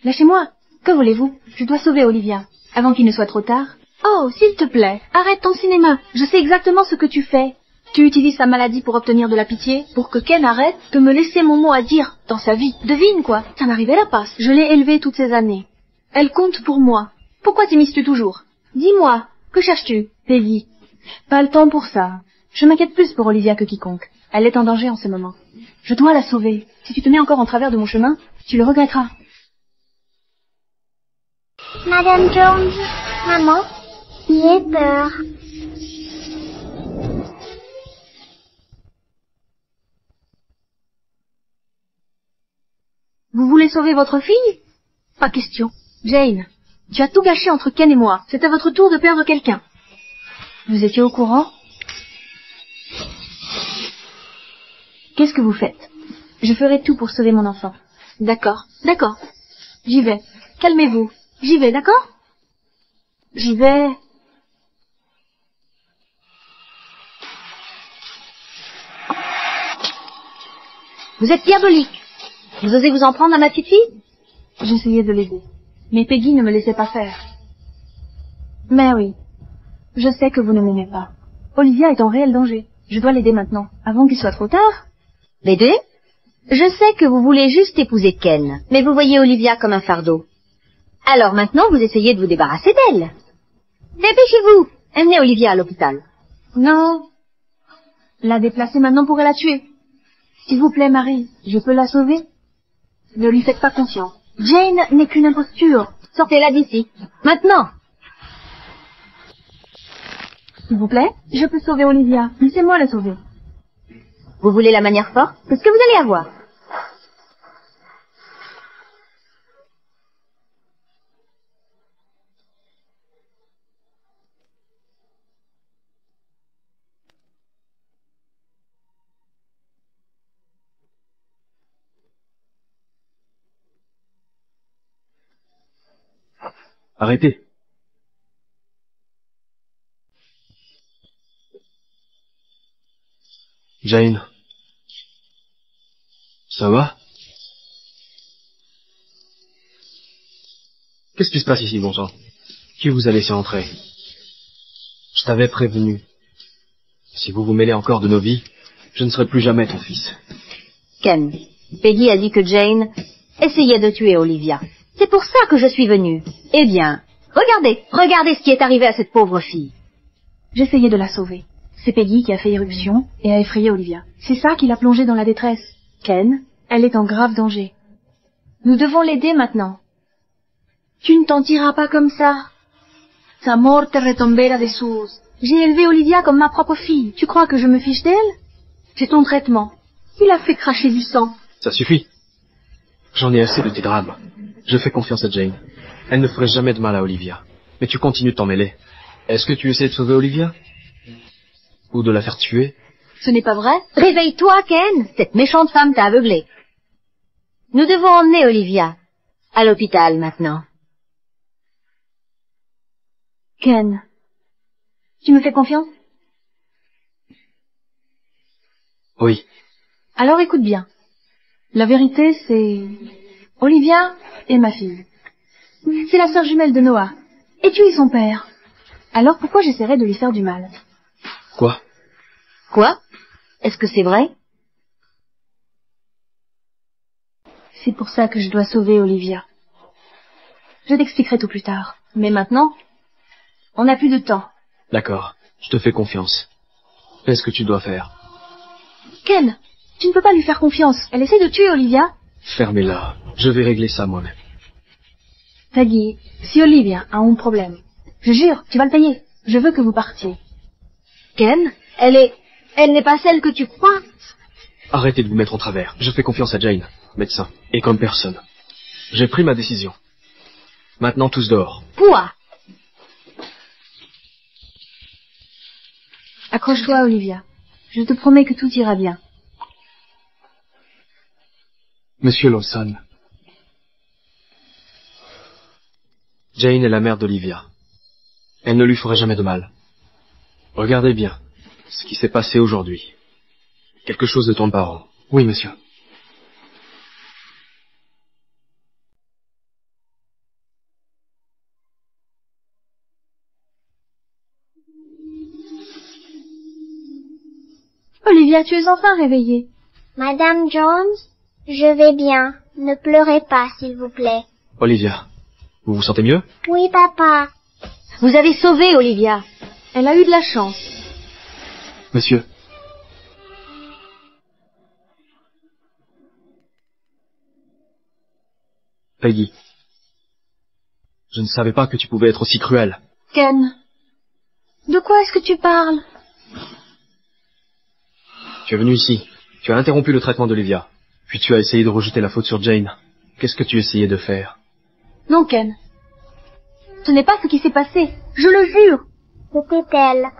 Lâchez-moi. Que voulez-vous? Je dois sauver Olivia, avant qu'il ne soit trop tard. Oh, s'il te plaît, arrête ton cinéma. Je sais exactement ce que tu fais. Tu utilises sa maladie pour obtenir de la pitié, pour que Ken arrête de me laisser mon mot à dire dans sa vie. Devine quoi, ça m'arrivait la passe. Je l'ai élevée toutes ces années. Elle compte pour moi. Pourquoi t'immisces-tu toujours? Dis-moi, que cherches-tu, Peggy? Pas le temps pour ça. Je m'inquiète plus pour Olivia que quiconque. Elle est en danger en ce moment. Je dois la sauver. Si tu te mets encore en travers de mon chemin, tu le regretteras. Madame Jones, maman, j'ai peur. Vous voulez sauver votre fille? Pas question. Jane, tu as tout gâché entre Ken et moi. C'est à votre tour de perdre quelqu'un. Vous étiez au courant? Qu'est-ce que vous faites? Je ferai tout pour sauver mon enfant. D'accord, d'accord. J'y vais. Calmez-vous. J'y vais, d'accord? J'y vais. Vous êtes diabolique. Vous osez vous en prendre à ma petite fille? J'essayais de l'aider. Mais Peggy ne me laissait pas faire. Mary, je sais que vous ne m'aimez pas. Olivia est en réel danger. Je dois l'aider maintenant, avant qu'il soit trop tard. L'aider? Je sais que vous voulez juste épouser Ken, mais vous voyez Olivia comme un fardeau. Alors maintenant, vous essayez de vous débarrasser d'elle. Dépêchez-vous. Emmenez Olivia à l'hôpital. Non. La déplacer maintenant pourrait la tuer. S'il vous plaît, Marie, je peux la sauver? Ne lui faites pas confiance. Jane n'est qu'une imposture. Sortez-la d'ici. Maintenant. S'il vous plaît, je peux sauver Olivia. Laissez-moi la sauver. Vous voulez la manière forte? C'est ce que vous allez avoir. Arrêtez. Jane. Ça va? Qu'est-ce qui se passe ici, bon sang? Qui vous a laissé entrer? Je t'avais prévenu. Si vous vous mêlez encore de nos vies, je ne serai plus jamais ton fils. Ken, Peggy a dit que Jane essayait de tuer Olivia. C'est pour ça que je suis venue. Eh bien, regardez ce qui est arrivé à cette pauvre fille. J'essayais de la sauver. C'est Peggy qui a fait irruption et a effrayé Olivia. C'est ça qui l'a plongée dans la détresse. Ken, elle est en grave danger. Nous devons l'aider maintenant. Tu ne t'en tireras pas comme ça. Sa mort te retombera de sus. J'ai élevé Olivia comme ma propre fille. Tu crois que je me fiche d'elle? C'est ton traitement. Il a fait cracher du sang. Ça suffit. J'en ai assez de tes drames. Je fais confiance à Jane. Elle ne ferait jamais de mal à Olivia. Mais tu continues de t'en mêler. Est-ce que tu essaies de sauver Olivia? Ou de la faire tuer? Ce n'est pas vrai? Réveille-toi, Ken. Cette méchante femme t'a aveuglé. Nous devons emmener Olivia à l'hôpital maintenant. Ken, tu me fais confiance? Oui. Alors écoute bien. La vérité, c'est... Olivia est ma fille. C'est la sœur jumelle de Noah. Et tu es son père. Alors pourquoi j'essaierais de lui faire du mal? Quoi? Quoi? Est-ce que c'est vrai? C'est pour ça que je dois sauver Olivia. Je t'expliquerai tout plus tard. Mais maintenant, on n'a plus de temps. D'accord, je te fais confiance. Fais ce que tu dois faire. Ken, tu ne peux pas lui faire confiance. Elle essaie de tuer Olivia. Fermez-la. Je vais régler ça moi-même. Peggy, si Olivia a un problème, je jure, tu vas le payer. Je veux que vous partiez. Ken, elle n'est pas celle que tu crois. Arrêtez de vous mettre en travers. Je fais confiance à Jane, médecin, et comme personne. J'ai pris ma décision. Maintenant tous dehors. Quoi? Accroche-toi, Olivia. Je te promets que tout ira bien. Monsieur Lawson. Jane est la mère d'Olivia. Elle ne lui ferait jamais de mal. Regardez bien ce qui s'est passé aujourd'hui. Quelque chose ne tourne pas rond. Oui, monsieur. Olivia, tu es enfin réveillée. Madame Jones, je vais bien. Ne pleurez pas, s'il vous plaît. Olivia, vous vous sentez mieux? Oui, papa. Vous avez sauvé Olivia. Elle a eu de la chance. Monsieur. Peggy, je ne savais pas que tu pouvais être aussi cruel. Ken, de quoi est-ce que tu parles? Tu es venu ici, tu as interrompu le traitement d'Olivia, puis tu as essayé de rejeter la faute sur Jane. Qu'est-ce que tu essayais de faire? Non, Ken. Ce n'est pas ce qui s'est passé, je le jure. C'était elle.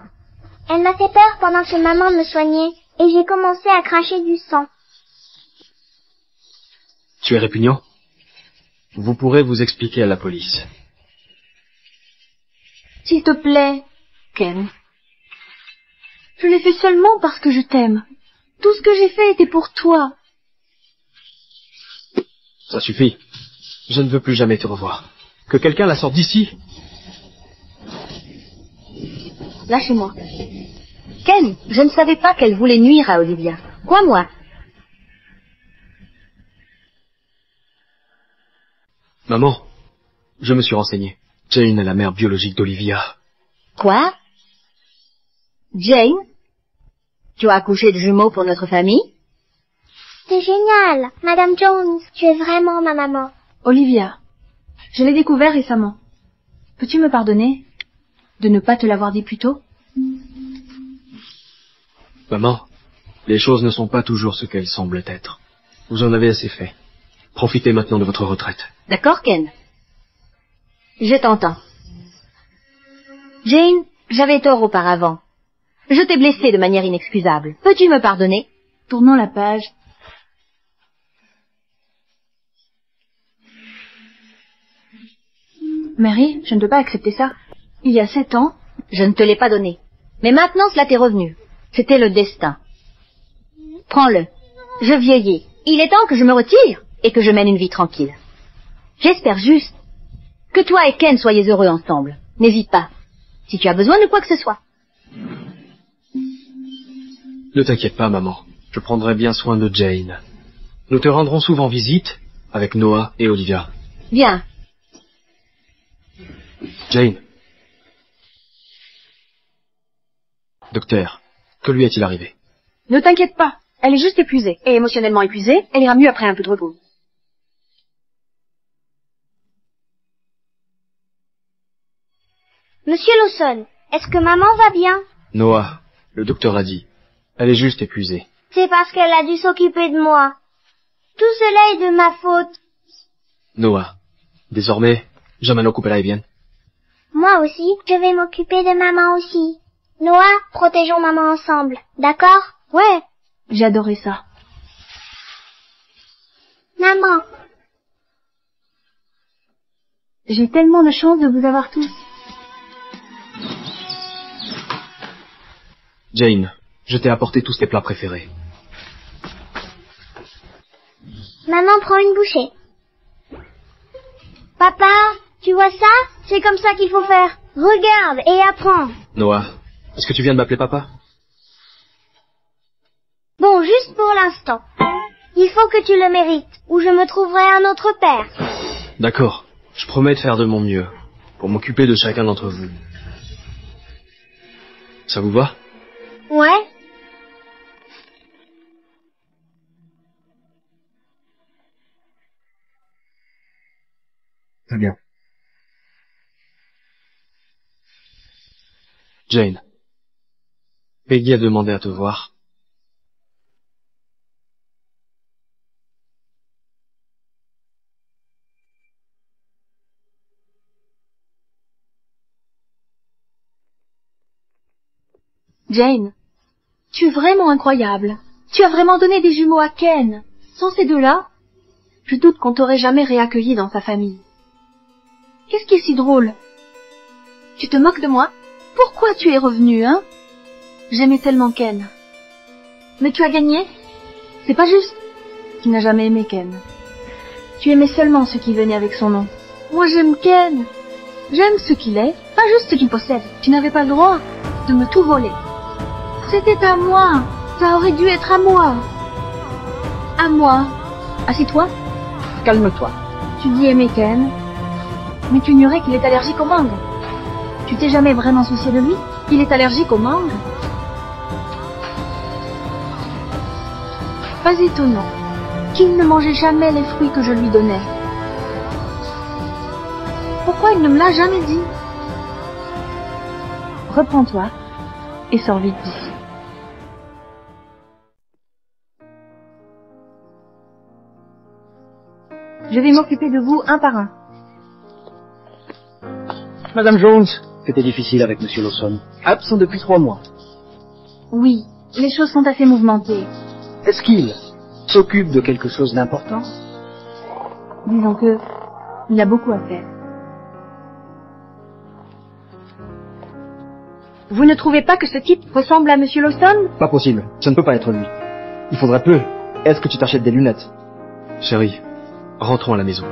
Elle m'a fait peur pendant que maman me soignait et j'ai commencé à cracher du sang. Tu es répugnant? Vous pourrez vous expliquer à la police. S'il te plaît, Ken. Je l'ai fait seulement parce que je t'aime. Tout ce que j'ai fait était pour toi. Ça suffit. Je ne veux plus jamais te revoir. Que quelqu'un la sorte d'ici. Lâchez-moi. Ken, je ne savais pas qu'elle voulait nuire à Olivia. Crois-moi. Maman, je me suis renseigné. Jane est la mère biologique d'Olivia. Quoi? Jane? Tu as accouché de jumeaux pour notre famille? C'est génial. Madame Jones, tu es vraiment ma maman. Olivia, je l'ai découvert récemment. Peux-tu me pardonner de ne pas te l'avoir dit plus tôt? Maman, les choses ne sont pas toujours ce qu'elles semblent être. Vous en avez assez fait. Profitez maintenant de votre retraite. D'accord, Ken? Je t'entends. Jane, j'avais tort auparavant. Je t'ai blessée de manière inexcusable. Peux-tu me pardonner? Tournons la page. Mary, je ne peux pas accepter ça. Il y a 7 ans... Je ne te l'ai pas donné. Mais maintenant, cela t'est revenu. C'était le destin. Prends-le. Je vieillis. Il est temps que je me retire et que je mène une vie tranquille. J'espère juste que toi et Ken soyez heureux ensemble. N'hésite pas, si tu as besoin de quoi que ce soit. Ne t'inquiète pas, maman. Je prendrai bien soin de Jane. Nous te rendrons souvent visite avec Noah et Olivia. Bien. Jane. Docteur, que lui est-il arrivé? Ne t'inquiète pas, elle est juste épuisée. Et émotionnellement épuisée, elle ira mieux après un peu de repos. Monsieur Lawson, est-ce que maman va bien? Noah, le docteur a dit. Elle est juste épuisée. C'est parce qu'elle a dû s'occuper de moi. Tout cela est de ma faute. Noah, désormais, j'emmène couper la bien. Moi aussi, je vais m'occuper de maman aussi. Noah, protégeons maman ensemble, d'accord? Ouais, j'ai adoré ça. Maman. J'ai tellement de chance de vous avoir tous. Jane, je t'ai apporté tous tes plats préférés. Maman prend une bouchée. Papa, tu vois ça? C'est comme ça qu'il faut faire. Regarde et apprends. Noah, est-ce que tu viens de m'appeler papa? Bon, juste pour l'instant. Il faut que tu le mérites, ou je me trouverai un autre père. D'accord, je promets de faire de mon mieux, pour m'occuper de chacun d'entre vous. Ça vous va? Ouais. Très bien. Jane, Peggy a demandé à te voir. Jane, tu es vraiment incroyable. Tu as vraiment donné des jumeaux à Ken. Sans ces deux-là, je doute qu'on t'aurait jamais réaccueilli dans sa famille. Qu'est-ce qui est si drôle? Tu te moques de moi? Pourquoi tu es revenu, hein? J'aimais tellement Ken. Mais tu as gagné? C'est pas juste. Tu n'as jamais aimé Ken. Tu aimais seulement ce qui venait avec son nom. Moi j'aime Ken. J'aime ce qu'il est, pas juste ce qu'il possède. Tu n'avais pas le droit de me tout voler. C'était à moi. Ça aurait dû être à moi. À moi. Assieds-toi. Calme-toi. Tu dis aimer Ken, mais tu ignorais qu'il est allergique aux mangues. Tu t'es jamais vraiment soucié de lui? Il est allergique aux mangues? Pas étonnant qu'il ne mangeait jamais les fruits que je lui donnais. Pourquoi il ne me l'a jamais dit? Reprends-toi et sors vite d'ici. Je vais m'occuper de vous un par un. Madame Jones, c'était difficile avec Monsieur Lawson. Absent depuis 3 mois. Oui, les choses sont assez mouvementées. Est-ce qu'il s'occupe de quelque chose d'important? Disons que il a beaucoup à faire. Vous ne trouvez pas que ce type ressemble à Monsieur Lawson? Pas possible, ça ne peut pas être lui. Il faudrait peu. Est-ce que tu t'achètes des lunettes? Chérie, Rentrons à la maison.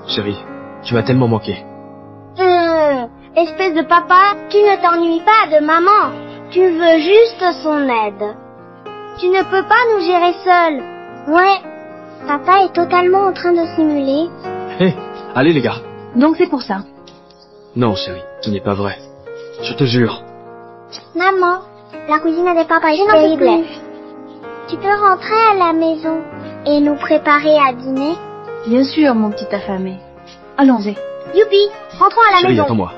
Chérie, tu m'as tellement manqué. Espèce de papa, tu ne t'ennuies pas de maman. Tu veux juste son aide. Tu ne peux pas nous gérer seul. Ouais, papa est totalement en train de simuler. Hé, allez les gars. Donc c'est pour ça. Non, chérie, ce n'est pas vrai. Je te jure. Maman, la cuisine de papa est terrible. Tu peux rentrer à la maison et nous préparer à dîner? Bien sûr, mon petit affamé. Allons-y. Youpi, rentrons à la Chérie, maison. attends-moi.